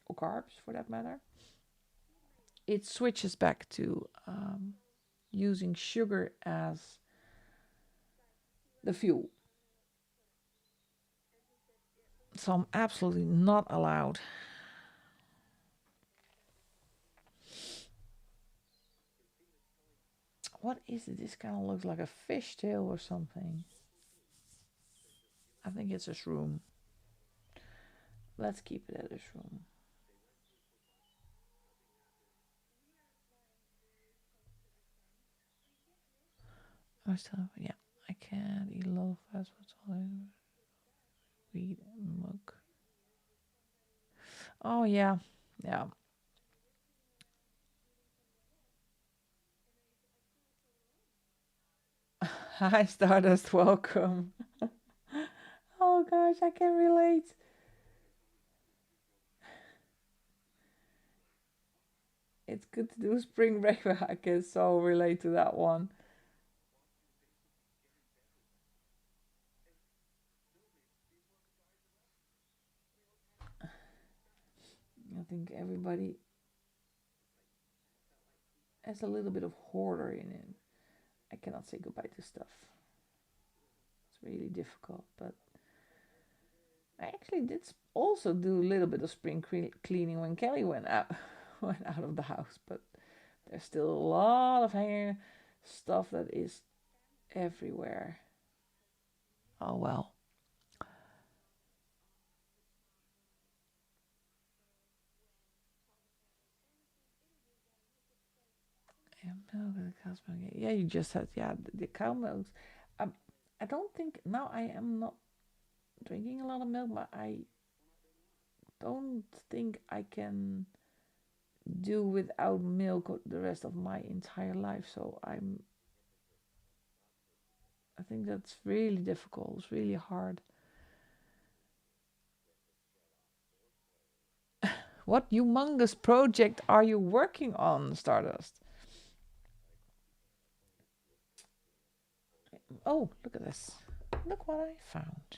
or carbs for that matter, it switches back to using sugar as the fuel. So I'm absolutely not allowed. What is it? This kind of looks like a fishtail or something. I think it's a shroom. Let's keep it at a shroom. I still, yeah, I can't eat a lot of fast food. So I eat milk. Oh yeah, yeah. Hi Stardust, welcome. Oh gosh, I can relate. It's good to do spring break, but I can so relate to that one. I think everybody has a little bit of hoarder in it. I cannot say goodbye to stuff. It's really difficult, but I actually did also do a little bit of spring cleaning when Kelly went out went out of the house, but there's still a lot of hanger stuff that is everywhere. Oh well. Yeah, milk and cow's milk. Yeah, you just said yeah the cow milks. Um, I don't think now I am not drinking a lot of milk, but I don't think I can do without milk the rest of my entire life. So I think that's really difficult. It's really hard. What humongous project are you working on, Stardust? Oh, look at this. Look what I found.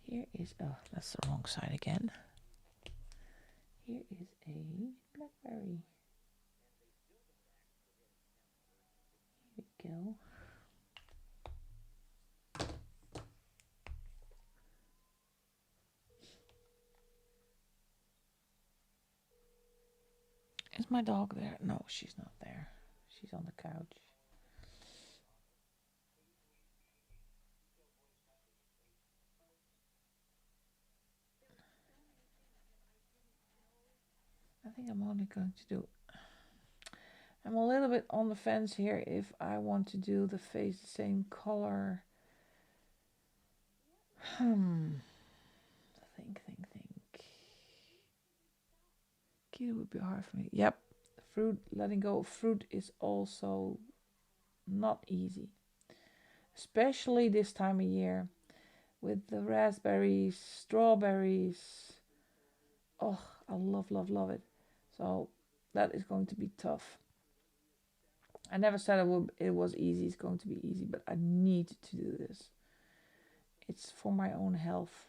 Here is, oh, that's the wrong side again. Here is a blackberry. Here we go. Is my dog there? No, she's not there. She's on the couch. I think I'm only going to do. I'm a little bit on the fence here if I want to do the face the same color. Hmm. Think. Keto would be hard for me. Yep. Fruit, letting go of fruit is also not easy. Especially this time of year with the raspberries, strawberries. Oh, I love it. So that is going to be tough. I never said it was easy. It's going to be easy, but I need to do this. It's for my own health.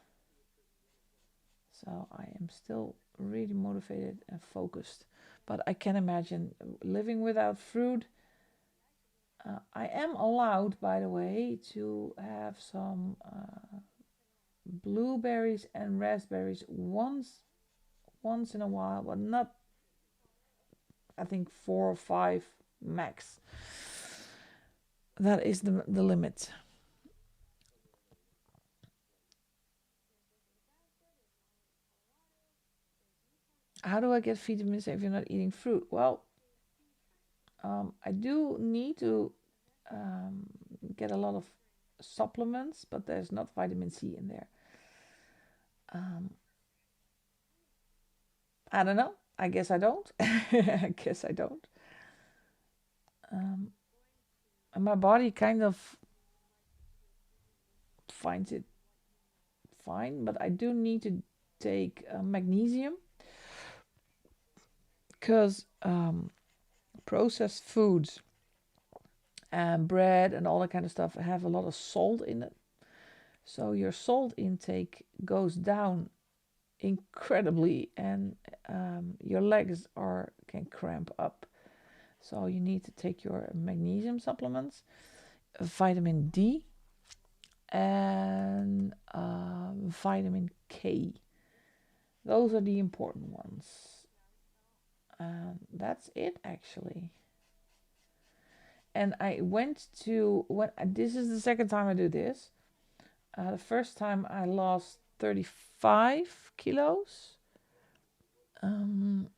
So I am still really motivated and focused. But I can imagine living without fruit. I am allowed, by the way, to have some blueberries and raspberries once in a while, but not. I think 4 or 5 max. That is the limit. How do I get vitamins if you're not eating fruit? Well, I do need to um, get a lot of supplements, but there's not vitamin C in there. Um, I don't know. I guess I don't. I guess I don't. Um, and my body kind of finds it fine, but I do need to take magnesium because processed foods and bread and all that kind of stuff have a lot of salt in it. So your salt intake goes down incredibly, and your legs are can cramp up. So you need to take your magnesium supplements, vitamin D, and vitamin K. Those are the important ones. That's it actually. And I went to when this is the second time I do this. The first time I lost 35 kilos. Um,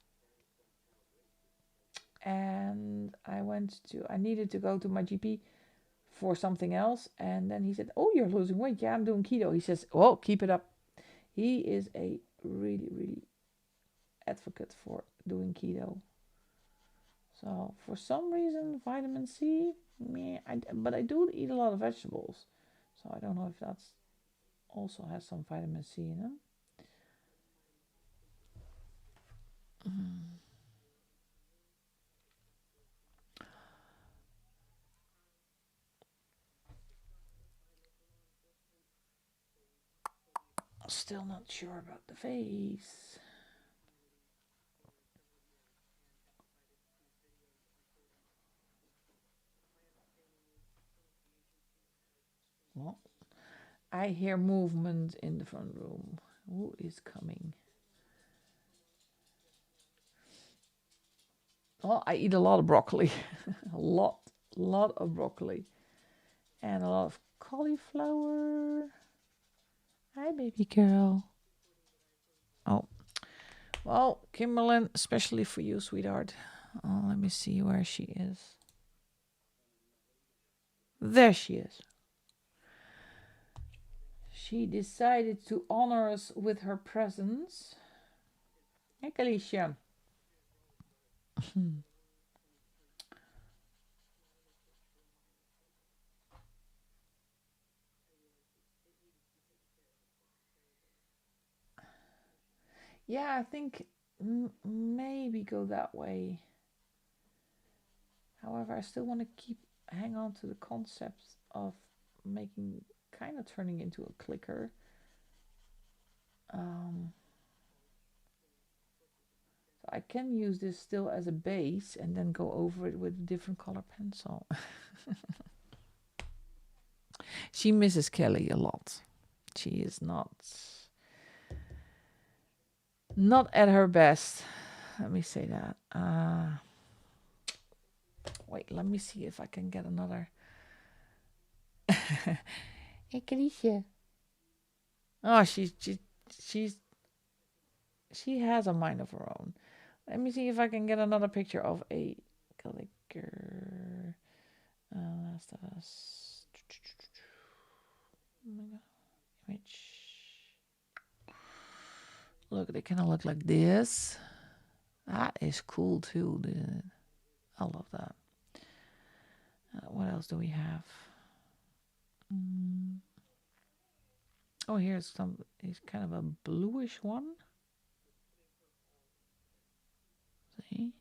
and I needed to go to my GP for something else. And then he said, "Oh, you're losing weight." Yeah, I'm doing keto. He says, "Oh, keep it up." He is a really advocate for doing keto. So for some reason, vitamin C, meh, but I do eat a lot of vegetables. So I don't know if that's also has some vitamin C in them. Mm. Still not sure about the face. Well, I hear movement in the front room. Who is coming? Well, I eat a lot of broccoli. a lot of broccoli. And a lot of cauliflower. Hi, baby girl. Oh, well, Kimberlyn, especially for you, sweetheart. Oh, let me see where she is. There she is. She decided to honor us with her presence. Hey, Kalisha. Yeah, I think maybe go that way. However, I still want to hang on to the concept of making, kind of turning into a clicker. Um, so I can use this still as a base and then go over it with a different color pencil. She misses Kelly a lot. She is not at her best. let me say that. Wait, let me see if I can get another. Hey, Kalisha. Oh, she's she has a mind of her own. Let me see if I can get another picture of a clicker. Last of Us. Oh my God. Image. Look, they kind of look like this. That is cool too. I love that. What else do we have? Oh, here's some. It's kind of a bluish one. See?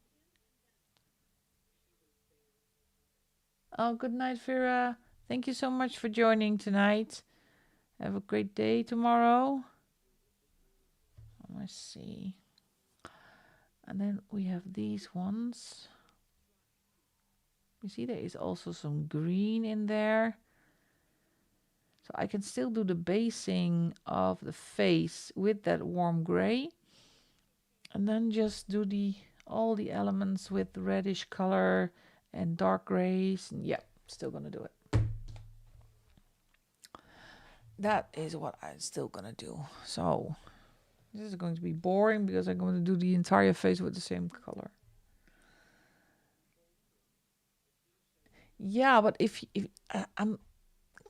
Oh, good night, Vera. Thank you so much for joining tonight. Have a great day tomorrow. Let's see. And then we have these ones. You see, there is also some green in there. So I can still do the basing of the face with that warm gray. And then just do all the elements with reddish color and dark grays. And yeah, still gonna do it. That is what I'm still gonna do. So this is going to be boring because I'm going to do the entire face with the same color. Yeah, but if I'm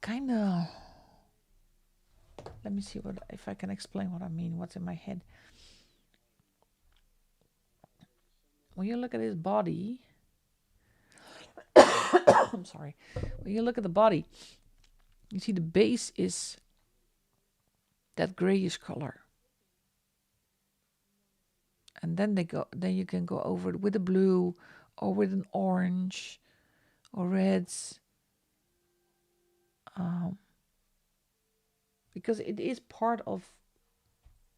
kind of, let me see what if I can explain what I mean. What's in my head? When you look at his body, I'm sorry. When you look at the body, you see the base is that grayish color, and then then you can go over it with a blue, or with an orange, or reds, because it is part of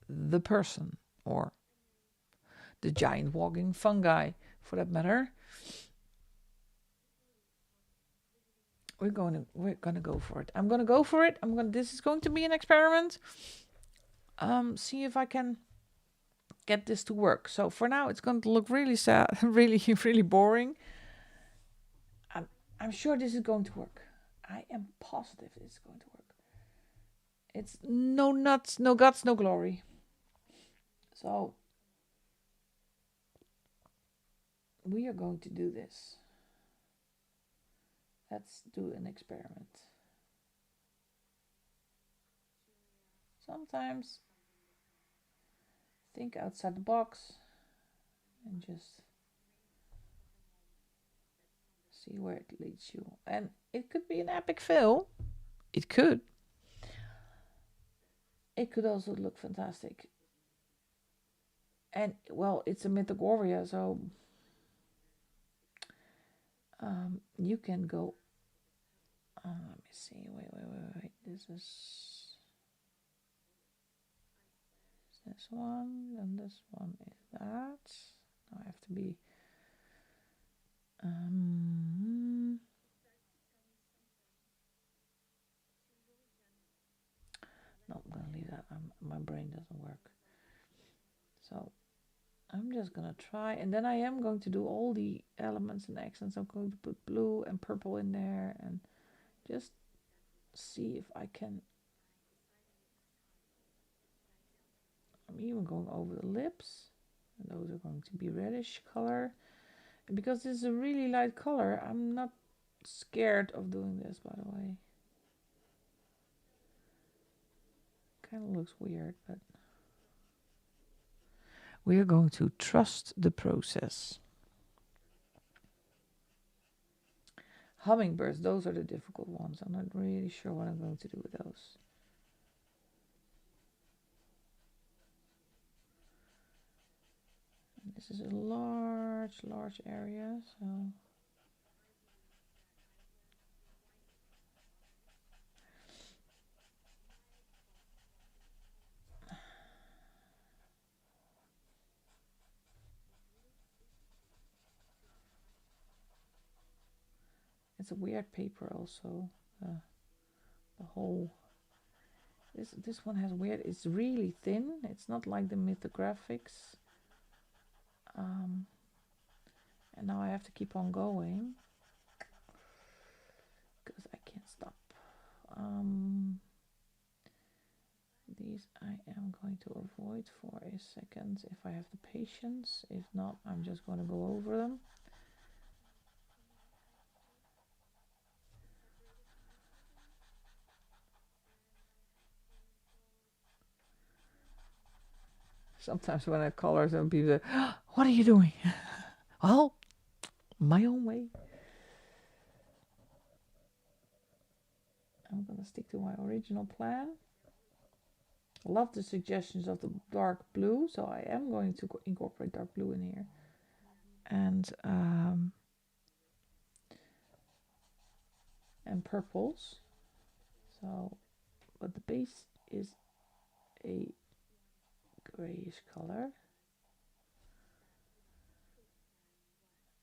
the person or the giant walking fungi, for that matter. We're gonna go for it. I'm gonna go for it. This is going to be an experiment. See if I can get this to work. So for now, it's going to look really sad, really boring. I'm sure this is going to work. I am positive it's going to work. It's no nuts, no guts, no glory. So we are going to do this. Let's do an experiment. Sometimes think outside the box and just see where it leads you. And it could be an epic fail. It could. It could also look fantastic. And well, it's a Mythogoria, so you can go. Let me see. Wait. This is this one, and this one is that. Now I have to be. No, I'm gonna leave that. My brain doesn't work. So I'm just gonna try, and then I am going to do all the elements and accents. I'm going to put blue and purple in there, and just see if I can. I'm even going over the lips, and those are going to be reddish color. And because this is a really light color, I'm not scared of doing this, by the way. Kind of looks weird, but we are going to trust the process. Hummingbirds, those are the difficult ones. I'm not really sure what I'm going to do with those. And this is a large area, so it's a weird paper also. The whole this one has weird. It's really thin. It's not like the mythographics. And now I have to keep on going because I can't stop. These I am going to avoid for a second if I have the patience. If not, I'm just going to go over them. Sometimes when I color them, people say, oh, what are you doing? Well, my own way. I'm going to stick to my original plan. Love the suggestions of the dark blue, so I am going to incorporate dark blue in here. And purples. So, but the base is a grayish color.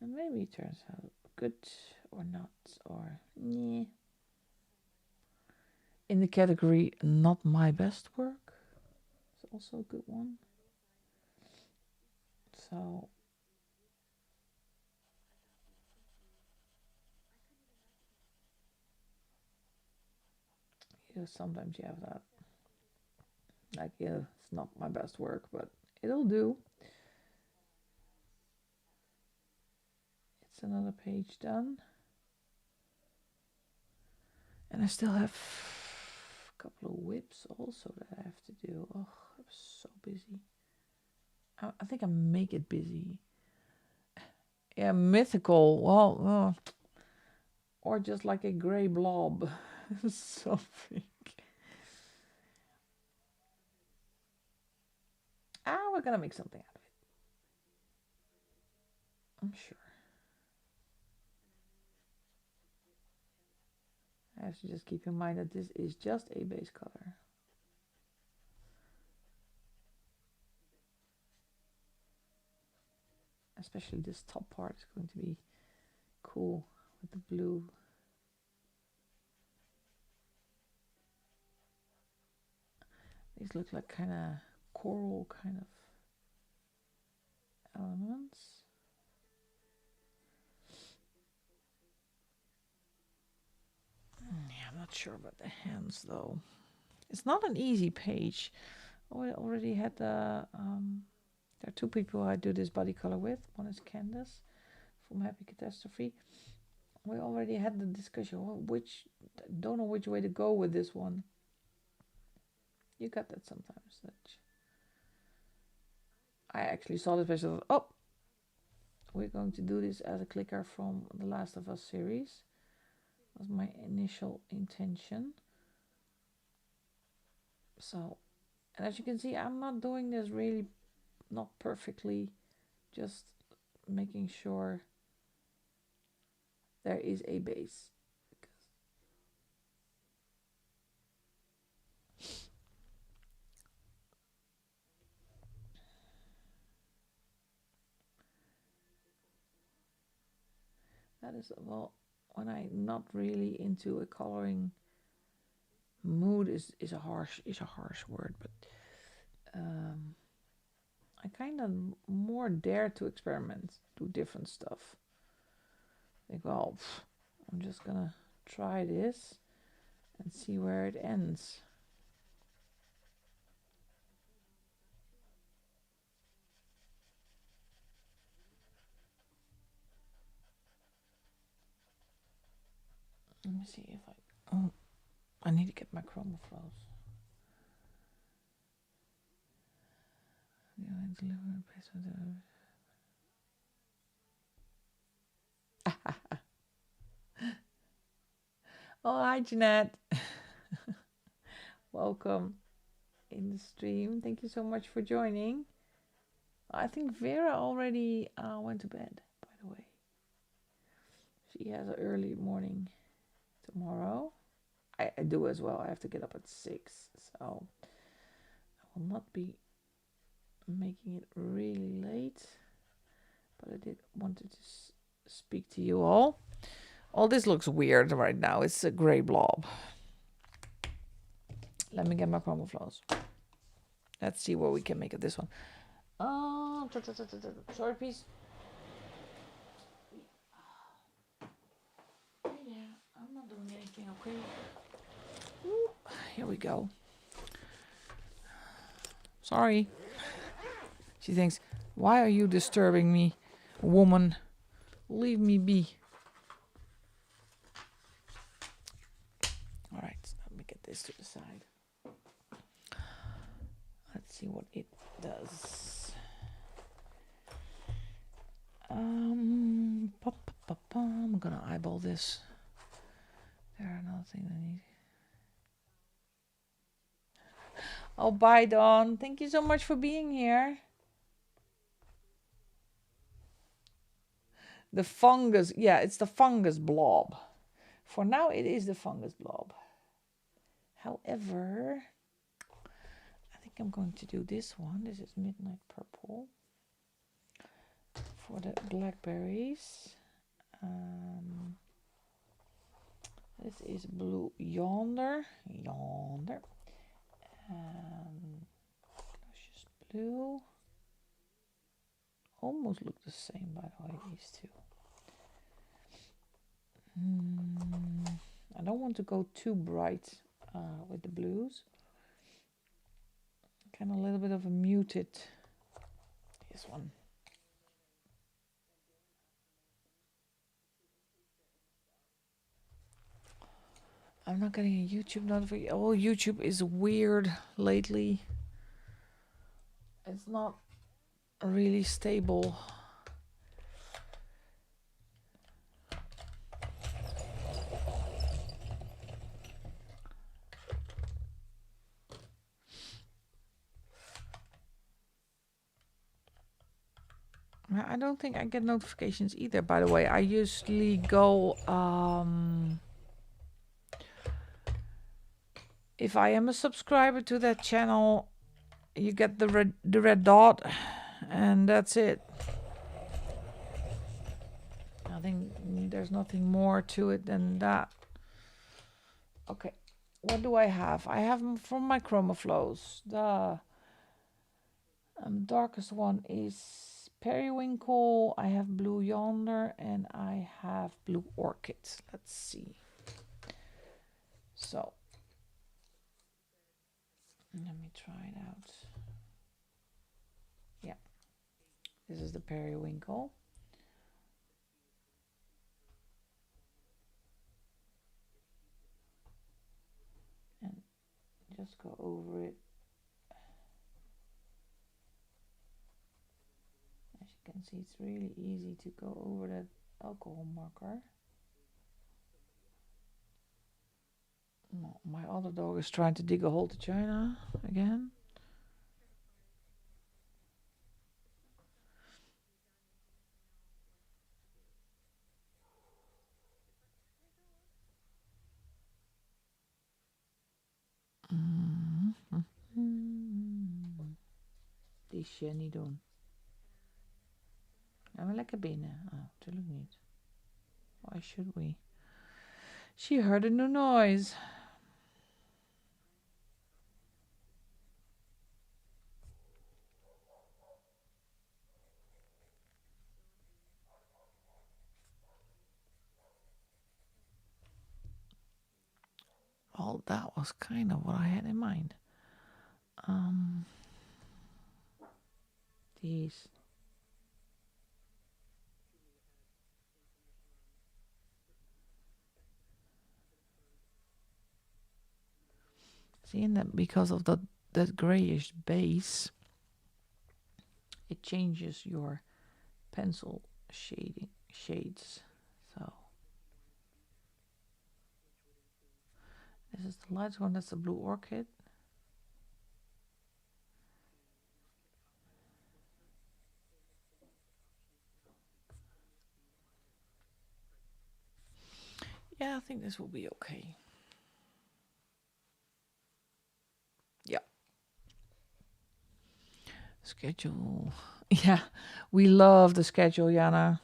And maybe it turns out good or not, or yeah. In the category not my best work, it's also a good one. So sometimes you have that. Like, yeah, it's not my best work, but it'll do. It's another page done. And I still have a couple of whips also that I have to do. Oh, I'm so busy. I think I make it busy. Yeah, mythical. Well, or just like a gray blob. Something. We're gonna make something out of it. I'm sure. I have to just keep in mind that this is just a base color. Especially this top part is going to be cool with the blue. These look like kind of coral kind of elements. Yeah, I'm not sure about the hands though. It's not an easy page. Oh, I already had the there are two people I do this body color with. One is Candace from Happy Catastrophe. We already had the discussion. Don't know which way to go with this one. You got that sometimes. I actually saw this page. Oh, we're going to do this as a clicker from the Last of Us series. That was my initial intention. So, and as you can see, I'm not doing this really not perfectly, just making sure there is a base. That is, well, when I'm not really into a coloring mood is a harsh word, but I kind of more dare to experiment, do different stuff. Think, well, I'm just gonna try this and see where it ends. Let me see if I need to get my chroma flows. Oh, hi, Jeanette. Welcome in the stream. Thank you so much for joining. I think Vera already went to bed, by the way. She has an early morning tomorrow. I do as well. I have to get up at 6, so I will not be making it really late. But I did wanted to speak to you all. Oh, this looks weird right now. It's a gray blob. Let me get my chroma flows. Let's see what we can make of this one. Sorry, please. Yeah, I'm not doing anything, okay? Ooh, here we go. Sorry. She thinks, why are you disturbing me, woman? Leave me be. All right, let me get this to the side. Let's see what it does. I'm gonna eyeball this. There, another thing I need. Oh, bye, Dawn. Thank you so much for being here. The fungus, yeah, it's the fungus blob. For now, it is the fungus blob. However, I think I'm going to do this one. This is Midnight Purple for the blackberries. This is Blue Yonder. Luscious Blue. Almost look the same, by the way, these two. I don't want to go too bright with the blues. Kind of a little bit of a muted. This one. I'm not getting a YouTube notification. Oh, YouTube is weird lately. It's not really stable. I don't think I get notifications either, by the way. I usually go, if I am a subscriber to that channel, you get the red dot, and that's it. I think there's nothing more to it than that. Okay, what do I have? I have from my chroma flows. The darkest one is Periwinkle. I have Blue Yonder, and I have Blue Orchid. Let's see. So let me try it out. Yeah, this is the Periwinkle. And just go over it. As you can see, it's really easy to go over that alcohol marker. No, my other dog is trying to dig a hole to China again. Die is je niet doen. Gaan we lekker binnen? Oh, natuurlijk niet. Why should we? She heard a new noise. Well, that was kind of what I had in mind. These. Seeing that because of that grayish base, it changes your pencil shades. So this is the light one. That's the Blue Orchid. Yeah, I think this will be okay. Yeah. Schedule. Yeah, we love the schedule, Jana.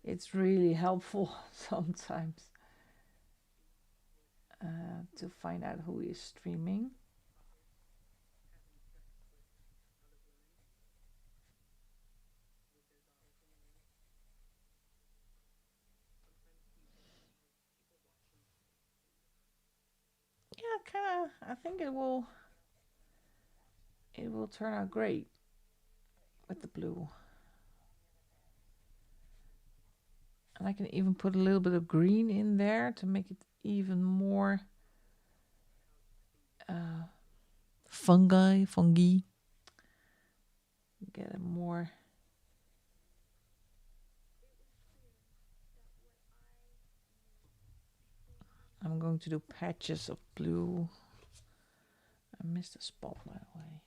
It's really helpful sometimes to find out who is streaming. Yeah, kind of. I think it will turn out great with the blue. And I can even put a little bit of green in there to make it even more uh, fungi. Get a more. I'm going to do patches of blue. I missed a spot, by the way.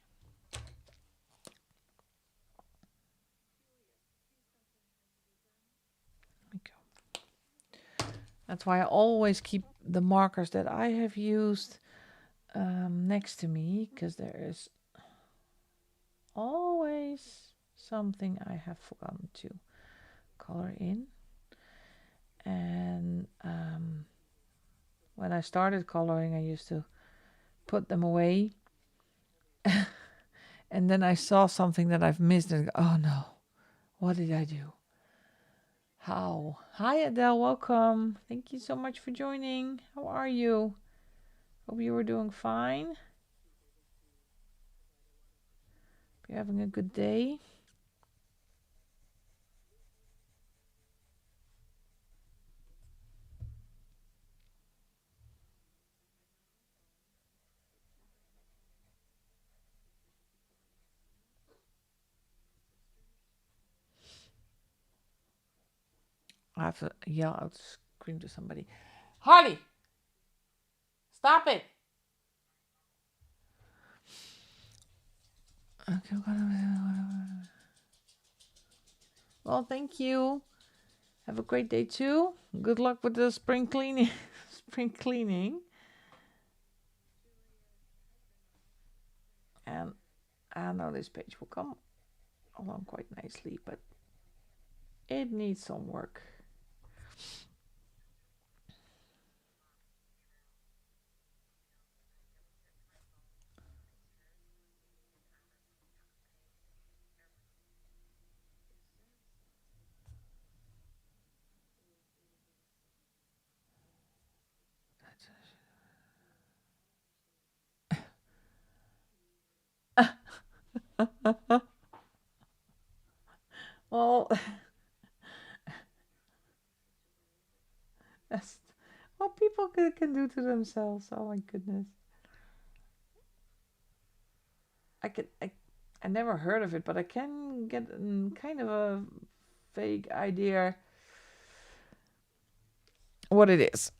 There we go. That's why I always keep the markers that I have used next to me, because there is always something I have forgotten to color in. And when I started coloring, I used to put them away. And then I saw something that I've missed and go, oh no, what did I do? How? Hi Adele, welcome. Thank you so much for joining. How are you? Hope you were doing fine. You're having a good day. I have to yell out, scream to somebody. Harley, stop it. Okay. Well, thank you. Have a great day too. Good luck with the spring cleaning. Spring cleaning. And I know this page will come along quite nicely, but it needs some work. Well, that's what people can do to themselves. Oh my goodness. I could I never heard of it, but I can get kind of a vague idea what it is.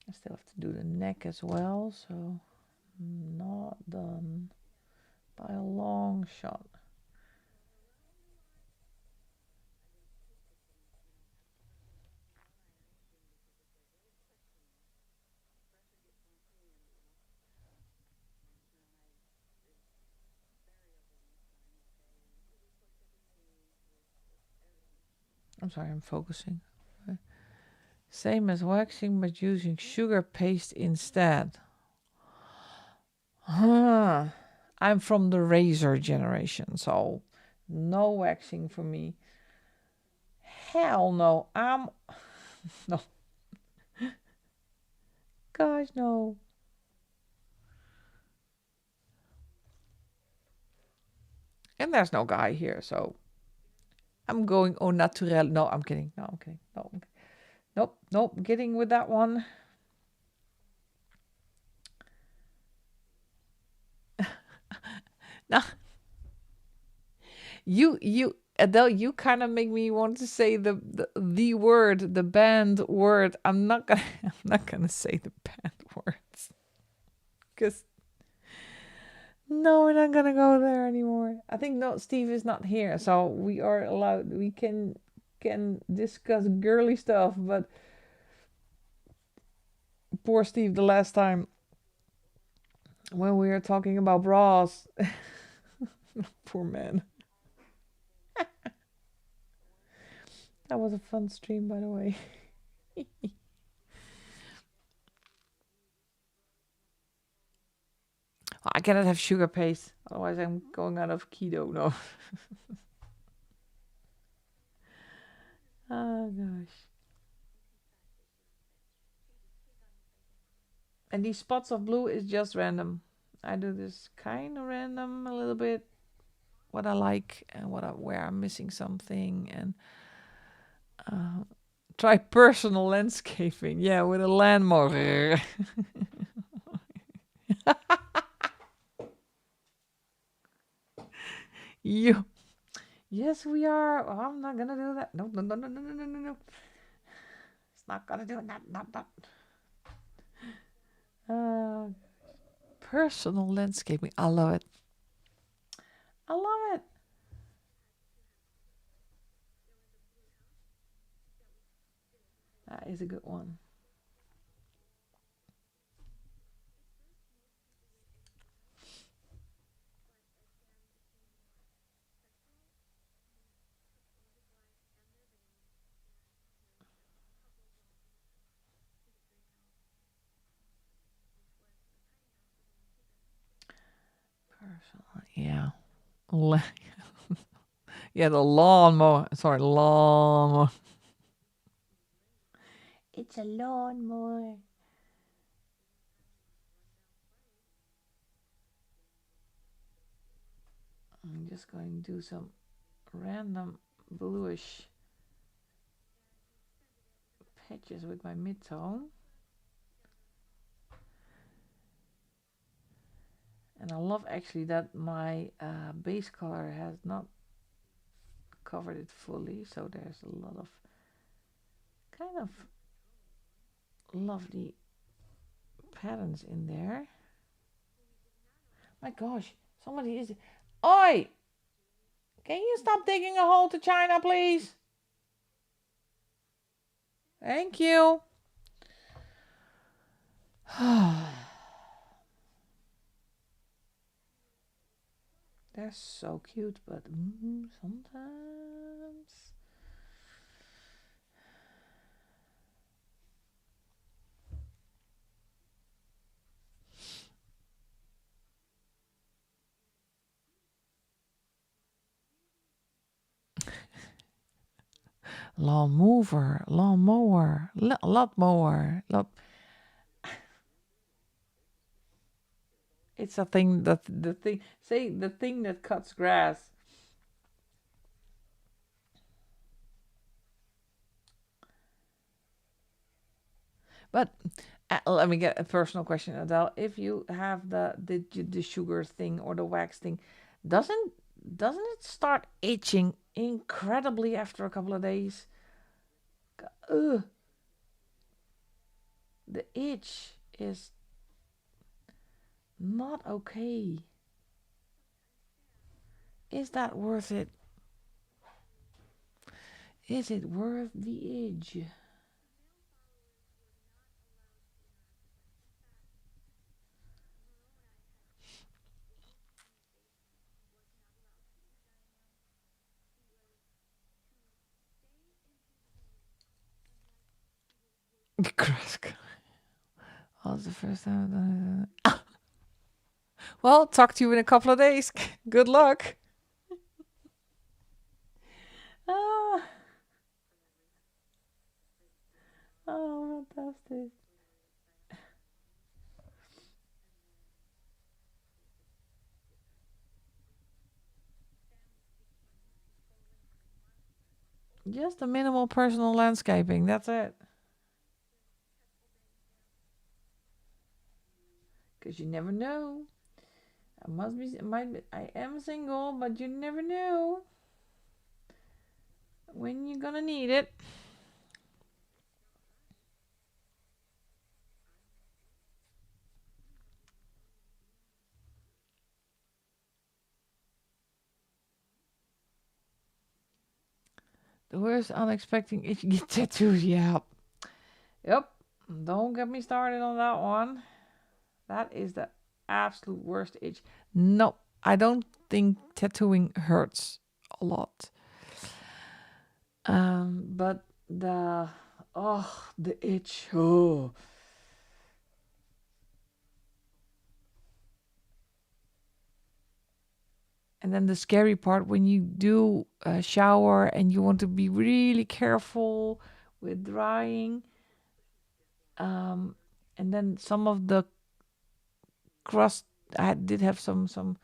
I still have to do the neck as well, so not done by a long shot. I'm sorry, I'm focusing. Same as waxing, but using sugar paste instead. Huh. I'm from the razor generation, so no waxing for me. Hell no. No. Gosh, no. And there's no guy here, so I'm going au naturel. No, I'm kidding. No, I'm kidding. No, I'm kidding. Nope, nope. Getting with that one. No, Adele, you kind of make me want to say the word, the banned word. I'm not gonna I'm not gonna say the banned words because no, we're not gonna go there anymore. I think no, Steve is not here, so we are allowed. We can discuss girly stuff, but poor Steve, the last time when we were talking about bras, poor man. That was a fun stream, by the way. I cannot have sugar paste, otherwise I'm going out of keto. No. Oh gosh. And these spots of blue is just random. I do this kind of random a little bit. What I like and where I'm missing something, and uh, try personal landscaping. Yeah, with a lawnmower. you. Yes, we are. Oh, I'm not gonna do that. No, no, no, no, no, no, no, no, no. It's not gonna do that. Not. Uh, personal landscaping. I love it. I love it. That is a good one. Personal. Yeah. La- yeah, the lawnmower. Sorry, lawnmower. It's a lawnmower. I'm just going to do some random bluish patches with my mid-tone. And I love actually that my base color has not covered it fully, so there's a lot of kind of lovely patterns in there. My gosh, somebody is. Oi! Can you stop digging a hole to China, please? Thank you. They're so cute, but sometimes. Lawn mover, lawn mower, lot mower. It's a thing that the thing say the thing that cuts grass. But let me get a personal question, Adele. If you have the sugar thing or the wax thing, doesn't doesn't it start itching incredibly after a couple of days? Ugh, the itch is not okay. Is that worth it? Is it worth the itch? Krask. Oh, it's the first time. Well, talk to you in a couple of days. Good luck. Ah, oh, fantastic. Just a minimal personal landscaping. That's it. Because you never know. I am single, but you never know when you're gonna need it. The worst unexpected itchy tattoos. Yeah. Yep. Don't get me started on that one. That is the absolute worst itch. No, I don't think tattooing hurts a lot. But the itch. Oh, And then the scary part when you do a shower and you want to be really careful with drying. Um, and then some of the crust, I did have some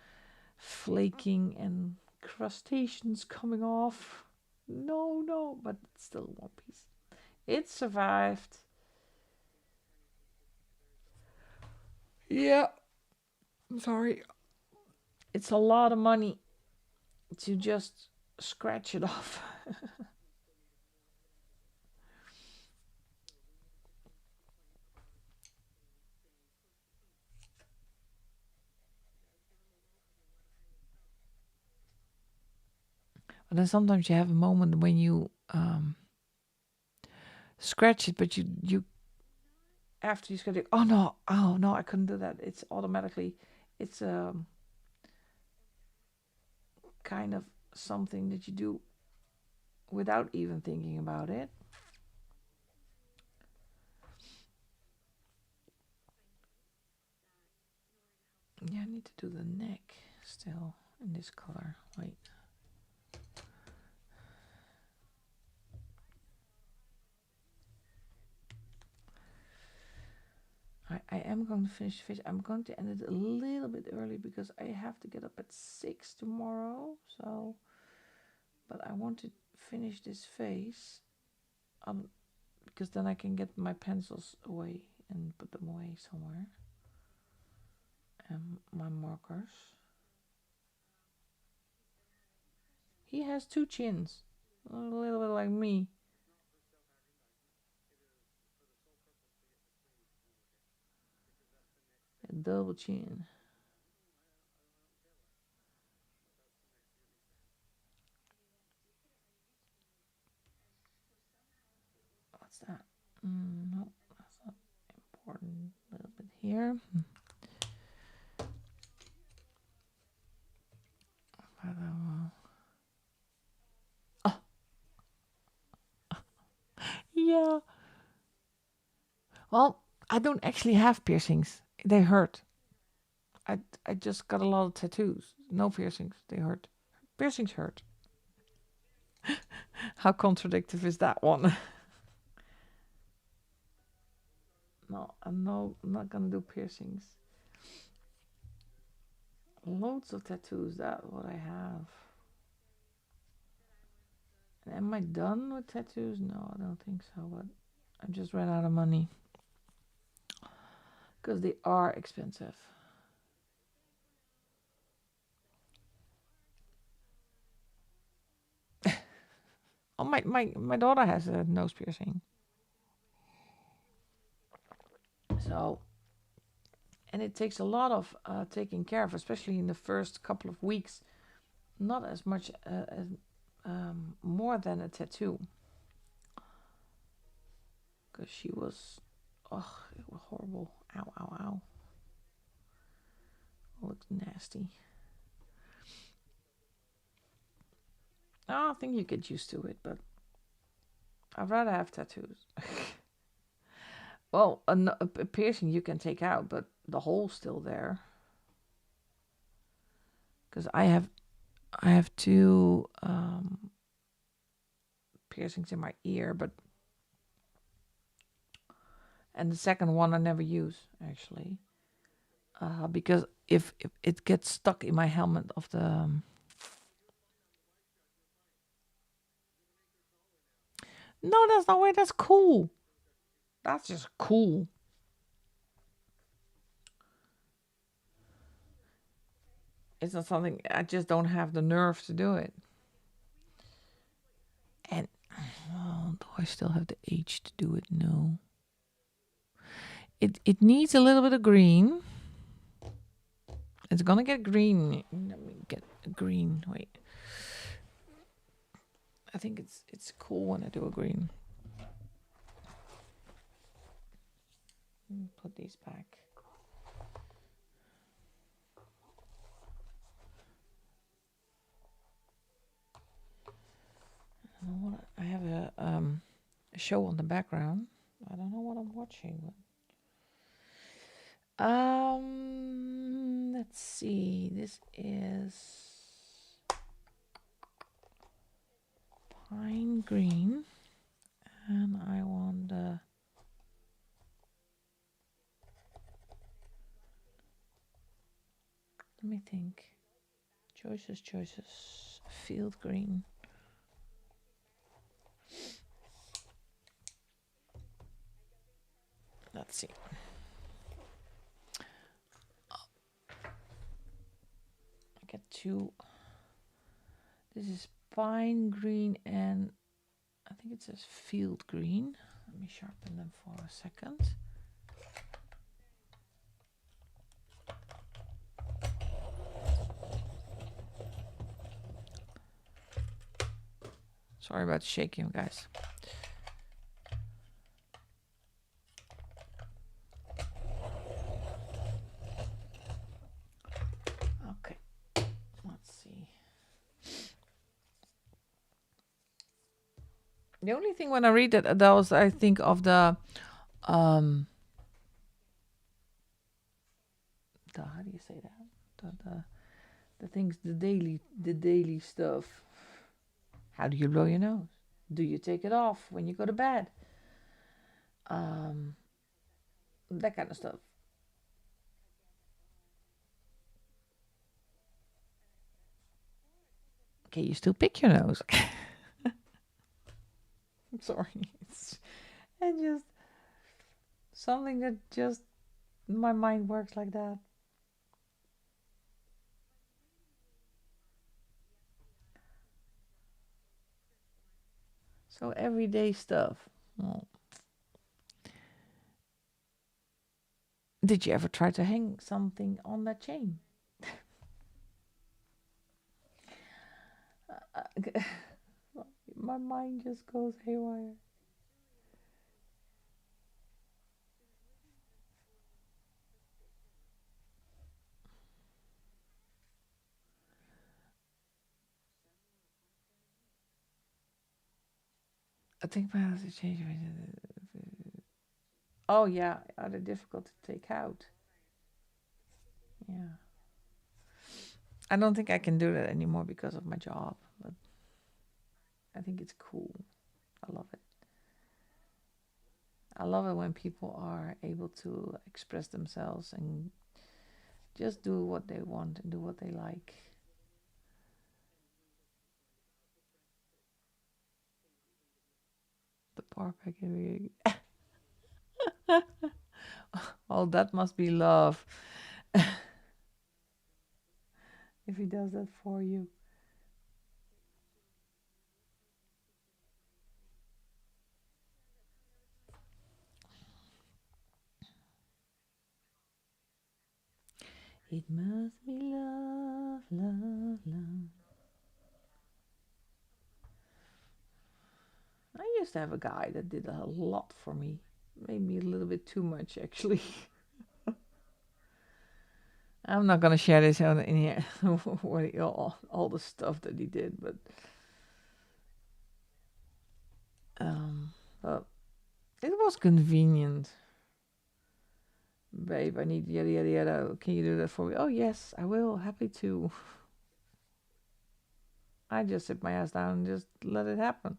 flaking and crustaceans coming off. No, no, but it's still one piece. It survived. Yeah, I'm sorry. It's a lot of money to just scratch it off. But then sometimes you have a moment when you scratch it, but you after you scratch it, oh no, I couldn't do that. It's automatically, it's kind of something that you do without even thinking about it. Yeah, I need to do the neck still in this color. Wait. I am going to finish the face. I'm going to end it a little bit early because I have to get up at 6 tomorrow. So, but I want to finish this face because then I can get my pencils away and put them away somewhere. And my markers. He has two chins, a little bit like me. A double chin. What's that? No, that's not important. A little bit here. Oh, yeah. Well, I don't actually have piercings. They hurt. I just got a lot of tattoos. No piercings. They hurt. Piercings hurt. How contradictory is that one? No, I'm not gonna do piercings. Loads of tattoos. That's what I have. And am I done with tattoos? No, I don't think so. But I just ran out of money because they are expensive. Oh, my daughter has a nose piercing. So, and it takes a lot of taking care of, especially in the first couple of weeks. Not as much as more than a tattoo, because she was, oh, it was horrible. Ow, ow, ow. It looks nasty. I think you get used to it, but I'd rather have tattoos. Well, a piercing you can take out, but the hole's still there. Because I have two piercings in my ear, but and the second one I never use actually, because if it gets stuck in my helmet of the no, that's not way. That's cool. That's just cool. It's not something I just don't have the nerve to do it. And oh, do I still have the age to do it? No. It needs a little bit of green. It's gonna get green. Let me get green. Wait. I think it's cool when I do a green. Put these back. I have a show on the background. I don't know what I'm watching. Let's see. This is fine green, and I want the let me think. Choices. Field green. Let's see. I get two. This is pine green and I think it says field green. Let me sharpen them for a second. Sorry about shaking, guys. Okay, let's see. The only thing when I read that those, I think of the how do you say that? The things, the daily stuff. How do you blow your nose? Do you take it off when you go to bed? That kind of stuff. Okay, you still pick your nose. I'm sorry. It's just something that just my mind works like that. So everyday stuff. Well, did you ever try to hang something on that chain? My mind just goes haywire. I think my house is changing. Oh yeah, are they difficult to take out? Yeah. I don't think I can do that anymore because of my job, but I think it's cool. I love it. I love it when people are able to express themselves and just do what they want and do what they like. The park area. Oh, that must be love if he does that for you. It must be love. I used to have a guy that did a lot for me. Maybe a little bit too much, actually. I'm not gonna share this on in here, all the stuff that he did, um, but it was convenient. Babe, I need yada yada yada. Can you do that for me? Oh yes, I will. Happy to. I just sit my ass down and just let it happen.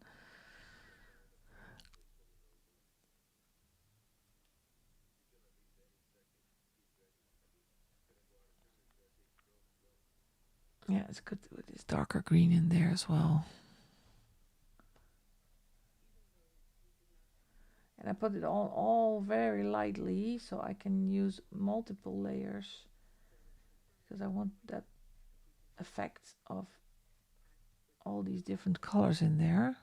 Yeah, it's good with this darker green in there as well. And I put it on all very lightly so I can use multiple layers because I want that effect of all these different colors in there.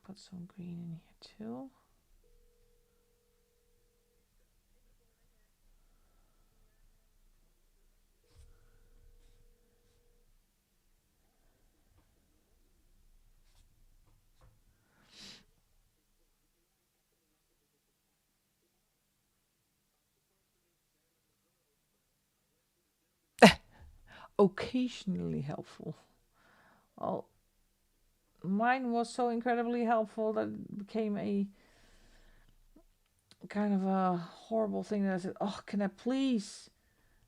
Put some green in here too. Occasionally helpful. Well, mine was so incredibly helpful that it became a kind of a horrible thing that I said, "Oh, can I please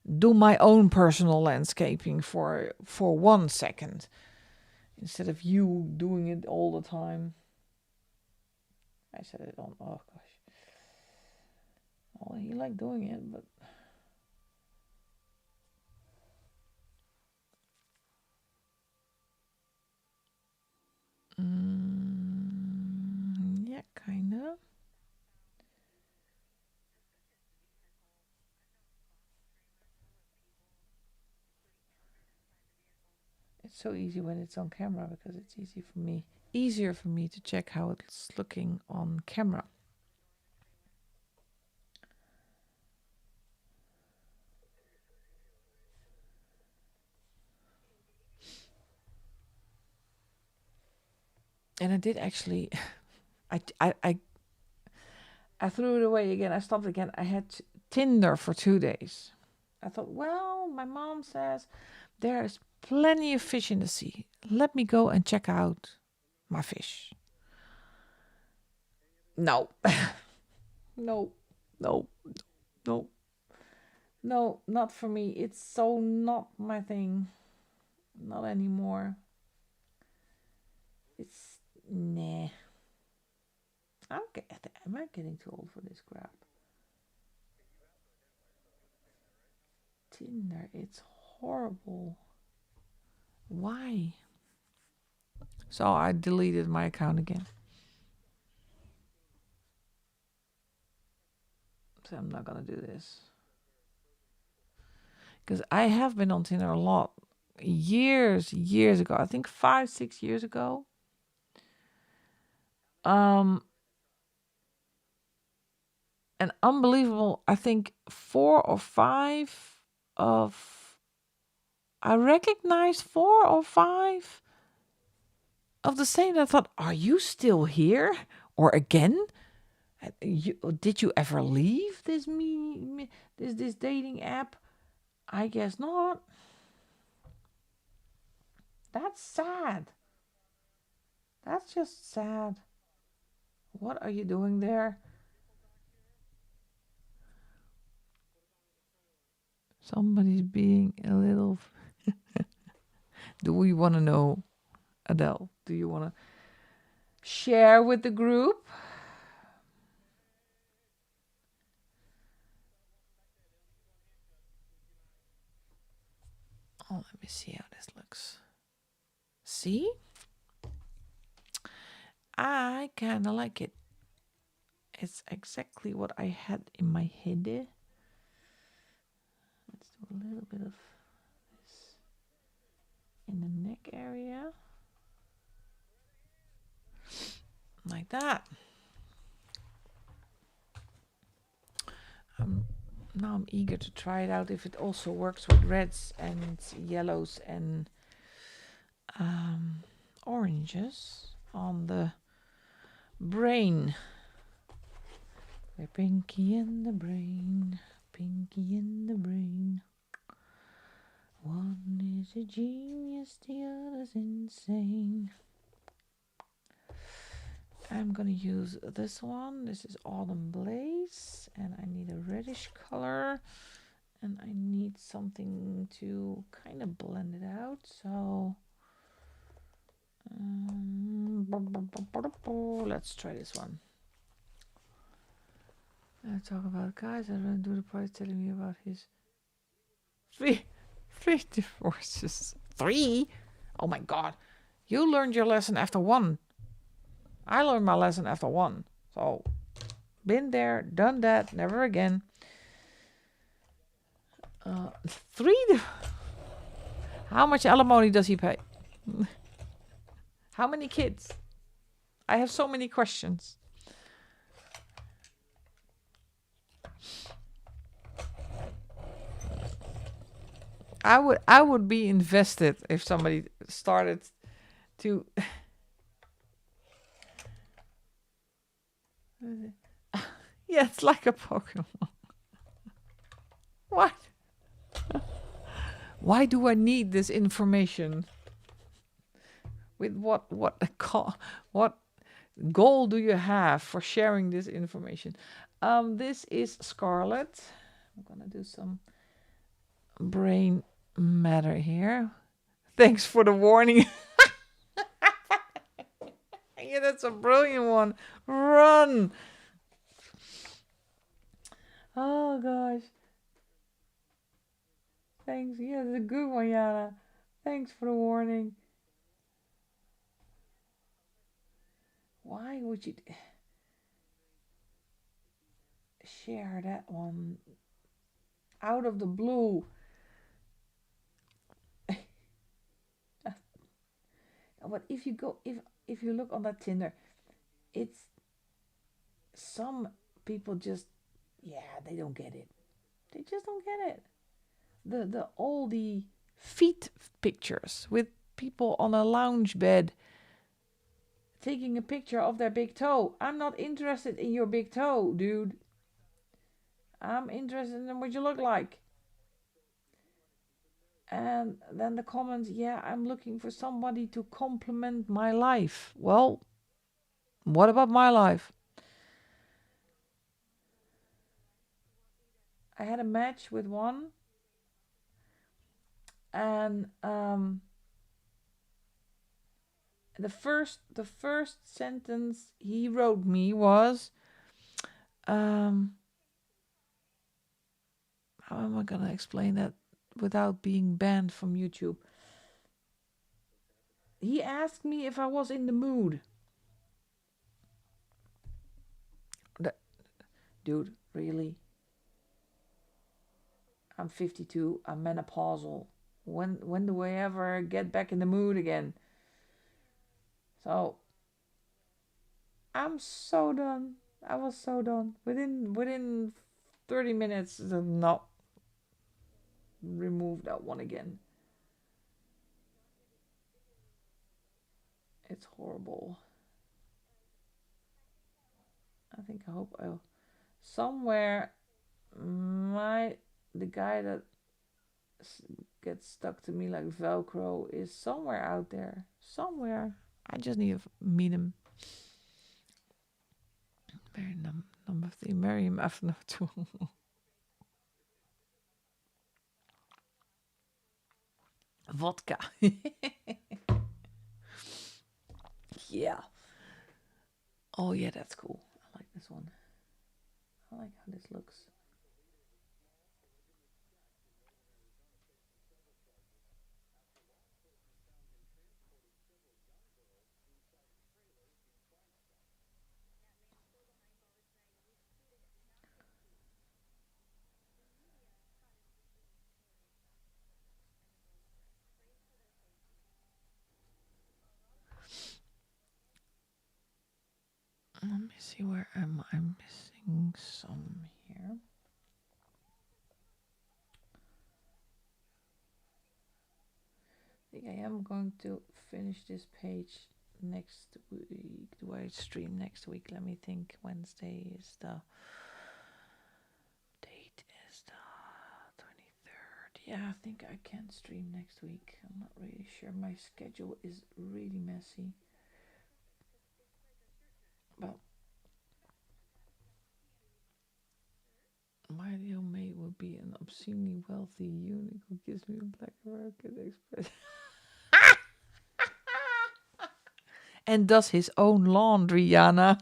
do my own personal landscaping for 1 second instead of you doing it all the time. I said it on. Oh gosh. Well, you like doing it, but. Yeah, kinda. It's so easy when it's on camera because it's easier for me to check how it's looking on camera. And I did actually, I threw it away again. I stopped again. I had Tinder for 2 days. I thought, well, my mom says there's plenty of fish in the sea. Let me go and check out my fish. No, no, no, no, no, not for me. It's so not my thing. Not anymore. It's nah. Am I getting too old for this crap? Tinder, it's horrible. Why? So I deleted my account again. So I'm not gonna do this. Because I have been on Tinder a lot. Years ago. I think 5-6 years ago. And unbelievable, I think 4 or 5 of I recognized 4 or 5 of the same. I thought, are you still here? Or again? Did you ever leave this this dating app? I guess not. That's sad. That's just sad. What are you doing there? Somebody's being a little. Do we want to know, Adele? Do you want to share with the group? Oh, let me see how this looks. See? I kind of like it. It's exactly what I had in my head. Let's do a little bit of this in the neck area. Like that. Now I'm eager to try it out if it also works with reds and yellows and oranges on the brain. We're Pinky in the brain, Pinky in the brain. One is a genius, the other's insane. I'm gonna use this one. This is Autumn Blaze, and I need a reddish color, and I need something to kind of blend it out. So let's try this one. I talk about guys. I don't do the price telling me about his three divorces. 3? Oh my god! You learned your lesson after 1. I learned my lesson after 1. So, been there, done that, never again. 3? How much alimony does he pay? How many kids? I have so many questions. I would be invested if somebody started to. Yeah, it's like a Pokemon. What? Why do I need this information? With what goal do you have for sharing this information? This is Scarlet. I'm gonna do some brain matter here. Thanks for the warning. Yeah, that's a brilliant one. Run. Oh gosh. Thanks. Yeah, that's a good one, Yana. Thanks for the warning. Why would you share that one out of the blue? But if you look on that Tinder, it's some people just, yeah, they don't get it. They just don't get it. The all the feet pictures with people on a lounge bed taking a picture of their big toe. I'm not interested in your big toe, dude. I'm interested in what you look like. And then the comments, yeah, I'm looking for somebody to complement my life. Well, what about my life? I had a match with one, and the first sentence he wrote me was, um, how am I gonna explain that without being banned from YouTube? He asked me if I was in the mood. Dude, really? I'm 52. I'm menopausal. When do I ever get back in the mood again? So I'm so done. I was so done. Within 30 minutes, not remove that one again. It's horrible. I hope I'll somewhere my the guy that gets stuck to me like Velcro is somewhere out there. Somewhere. I just need to meet him. Very number three. Marry him after two. Vodka. Yeah. Oh yeah, that's cool. I like this one. I like how this looks. Let me see where am I missing some here. I think I am going to finish this page next week. Do I stream next week? Let me think. Wednesday is the date is the 23rd. Yeah, I think I can stream next week. I'm not really sure. My schedule is really messy. But my ideal mate would be an obscenely wealthy eunuch who gives me a black American expression. And does his own laundry, Jana.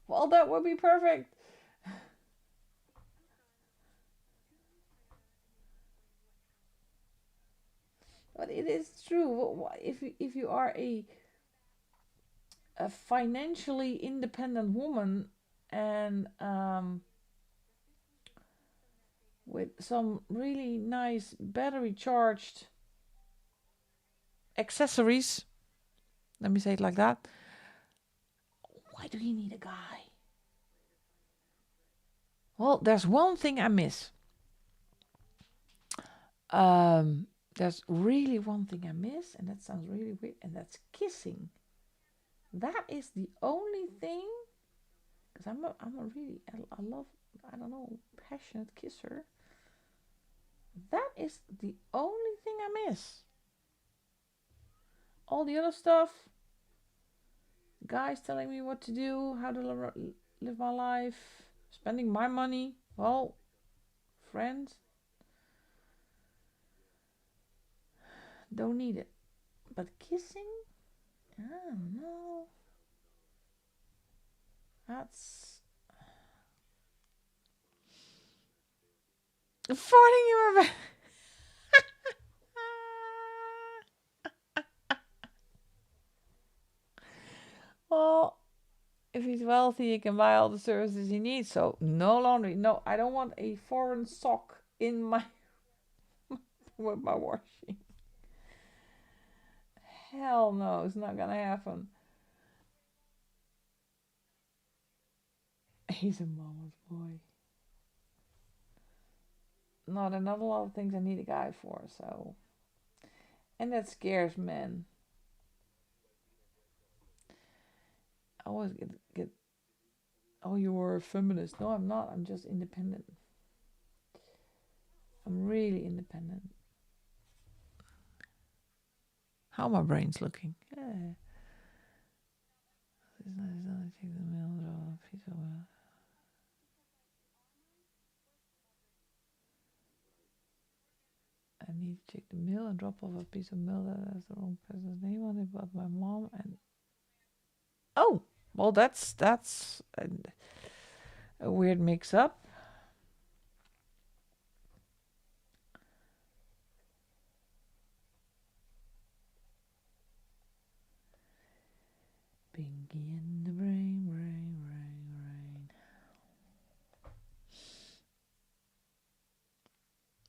Well, that would be perfect. But it is true. If you are a financially independent woman and with some really nice battery charged accessories, let me say it like that. Why do you need a guy? Well, there's one thing I miss. Um, there's really one thing I miss, and that sounds really weird, and that's kissing. That is the only thing, because I'm a really, I love, I don't know, passionate kisser. That is the only thing I miss. All the other stuff, guys telling me what to do, how to live my life, Spending my money, well, friends, don't need it. But kissing, I don't know. That's farting in my bed. Well, if he's wealthy, he can buy all the services he needs. So no laundry. No, I don't want a foreign sock in my with my washing. Hell no, it's not gonna happen. He's a mama's boy. No, there are not a lot of things I need a guy for. So, and that scares men. I always get. Oh, you're a feminist. No, I'm not. I'm just independent. I'm really independent. How my brain's looking. Yeah. I need to check the mail and drop off a piece of mail that has the wrong person's name on it, but my mom and oh, well, that's a weird mix-up. Pinky in the brain, brain, brain, brain.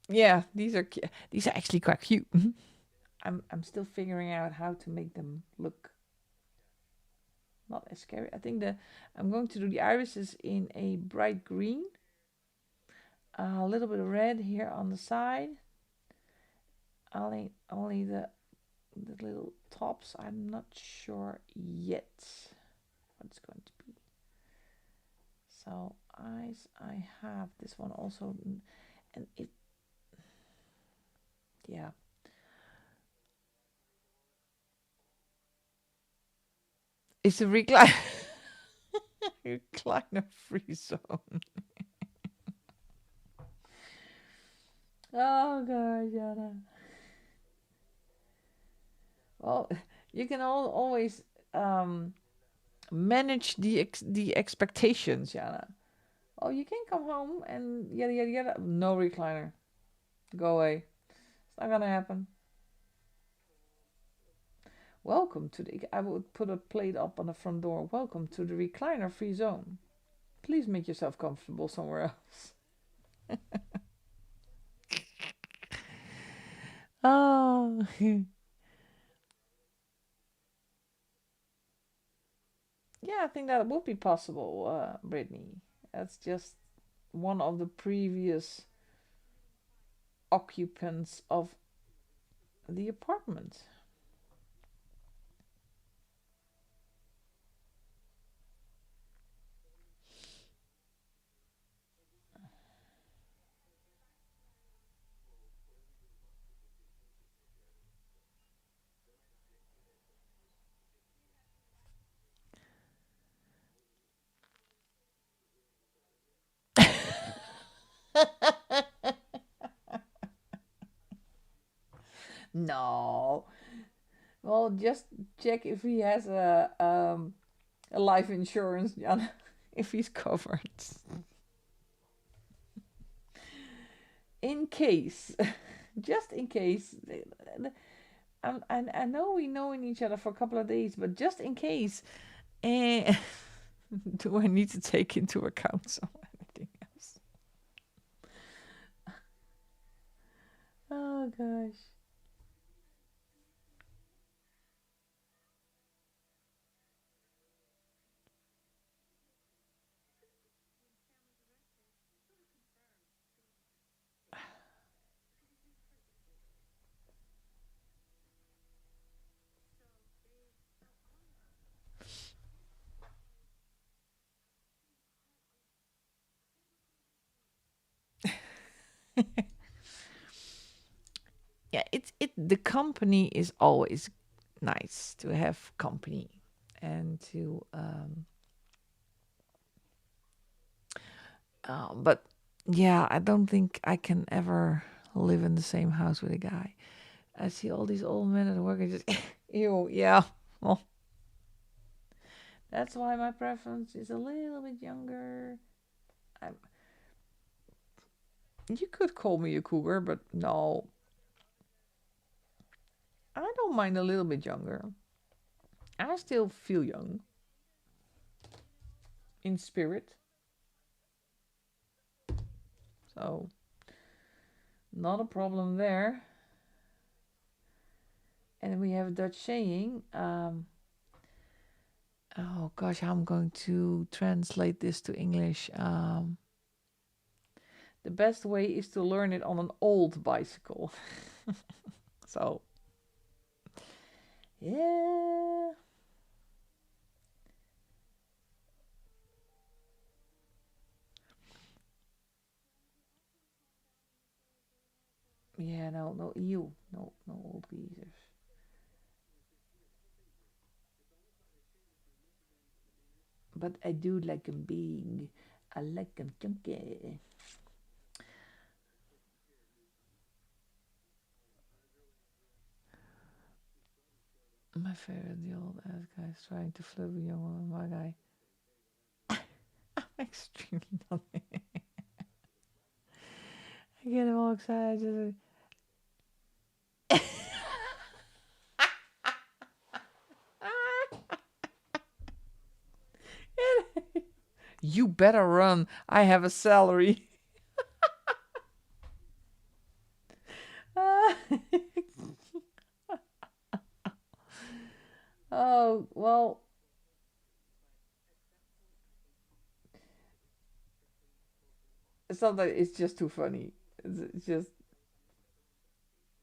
Yeah, these are actually quite cute. I'm still figuring out how to make them look not as scary. I think I'm going to do the irises in a bright green, a little bit of red here on the side. Only the little tops. I'm not sure yet what it's going to be. So eyes, I have this one also, and it, yeah, it's a recliner free zone. Oh god, Jana. Well, you can always manage the expectations, Jana. Oh, you can come home and yada yada yada. No recliner. Go away. It's not gonna happen. Welcome to the. I would put a plate up on the front door. Welcome to the recliner free zone. Please make yourself comfortable somewhere else. Oh, yeah, I think that would be possible, Brittany. That's just one of the previous occupants of the apartment. No. Well, just check if he has a life insurance, Jan, if he's covered. In case, just in case. I know we knowing each other for a couple of days, but just in case, eh, do I need to take into account some anything else? Oh gosh. Yeah, the company is always nice to have company and to But yeah, I don't think I can ever live in the same house with a guy. I see all these old men at work and just, ew, yeah. Well, that's why my preference is a little bit younger. I'm, you could call me a cougar, but no, I don't mind a little bit younger. I still feel young in spirit, so not a problem there. And we have a Dutch saying. Oh gosh, I'm going to translate this to English. The best way is to learn it on an old bicycle. So, yeah. Yeah, no, no, ew. No, no old geezers. But I do like 'em big. I like 'em chunky. My favorite, the old ass guy is trying to flirt with young woman. My guy. I'm extremely nothing. I get him all excited. You better run. I have a salary. Oh, well, sometimes it's just too funny. It's just,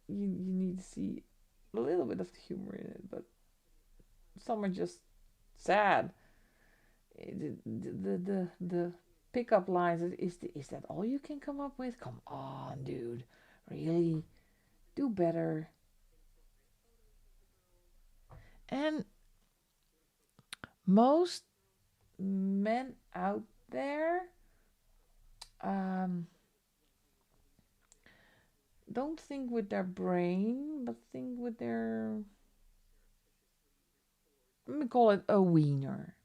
you need to see a little bit of the humor in it, but some are just sad. The pickup lines is that all you can come up with? Come on, dude. Really? Do better. And most men out there um, don't think with their brain, but think with their, let me call it a wiener.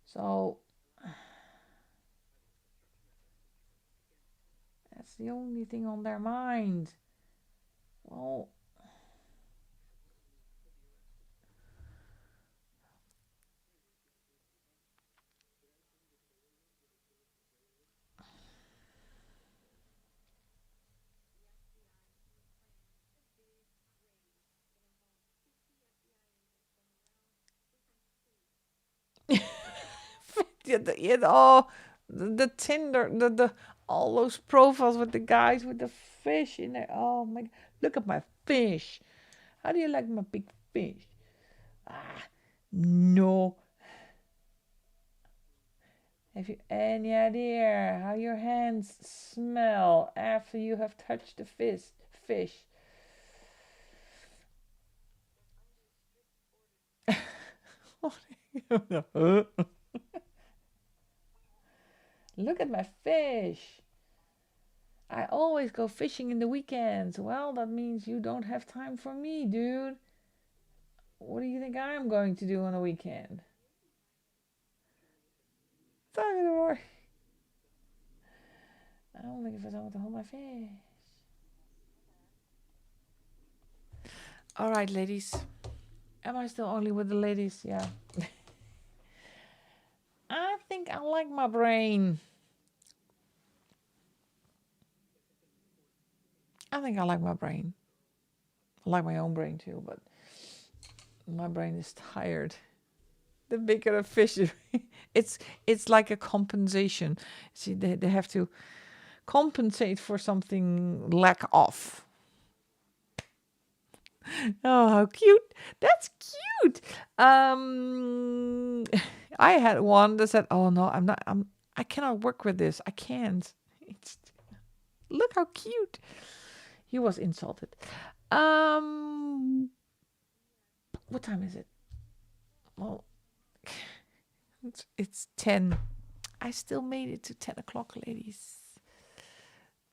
So that's the only thing on their mind. Well, oh, the Tinder, the all those profiles with the guys with the fish in there. Oh my! Look at my fish. How do you like my big fish? Ah, no. Have you any idea how your hands smell after you have touched the fish? Look at my fish. I always go fishing in the weekends. Well, that means you don't have time for me, dude. What do you think I'm going to do on a weekend? Time in the morning. I'm looking for someone to hold my fish. All right, ladies. Am I still only with the ladies? Yeah. I think I like my brain. I think I like my brain. I like my own brain too, but my brain is tired. The bigger the fish, it's it's like a compensation. See, they have to compensate for something lack of. Oh, how cute! That's cute. I had one that said, "Oh no, I'm not. I cannot work with this. I can't." It's, look how cute. He was insulted. What time is it? Well, it's 10. I still made it to 10 o'clock, ladies.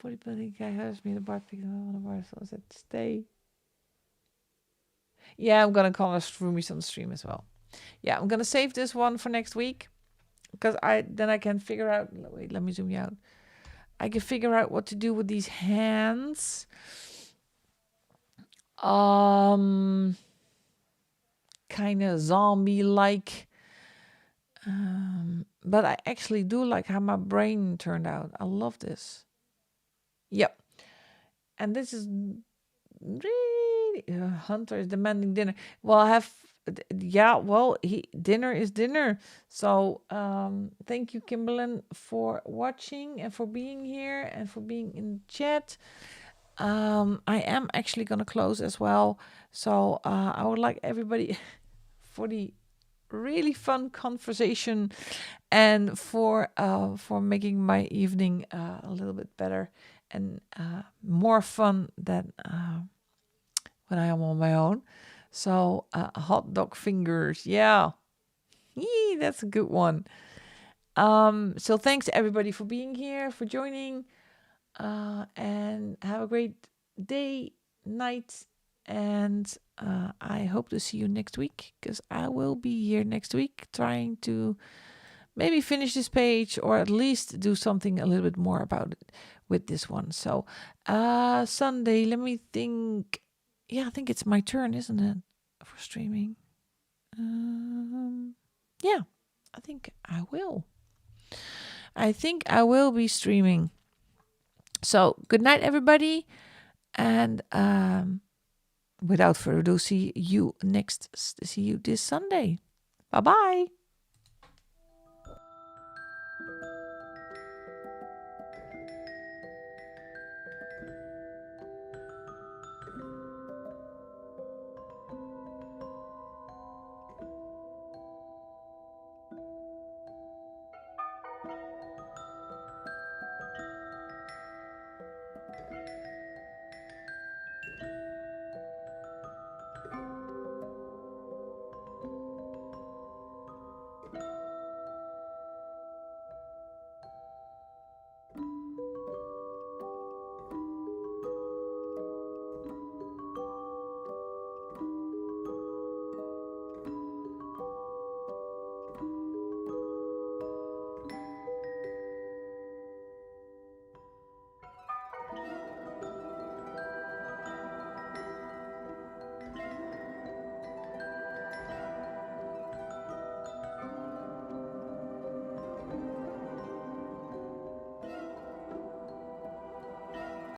Bodybuilding guy has me the bar picking up on the bar, so I said stay. Yeah, I'm gonna call us roomies on the stream as well. Yeah, I'm gonna save this one for next week because I can figure out. Wait, let me zoom you out. I can figure out what to do with these hands. Kind of zombie-like. But I actually do like how my brain turned out. I love this. Yep. And this is really Hunter is demanding dinner. Well, dinner is dinner. So thank you, Kimberlyn, for watching and for being here and for being in chat. I am actually gonna close as well. So I would like everybody for the really fun conversation and for making my evening a little bit better and more fun than when I am on my own. So hot dog fingers, yeah, yee, that's a good one. So thanks to everybody for being here, for joining, and have a great day, night, and I hope to see you next week because I will be here next week trying to maybe finish this page or at least do something a little bit more about it with this one. So Sunday, let me think. Yeah, I think it's my turn, isn't it, for streaming? Yeah, I think I will. I think I will be streaming. So good night, everybody. And without further ado, see you this Sunday. Bye bye.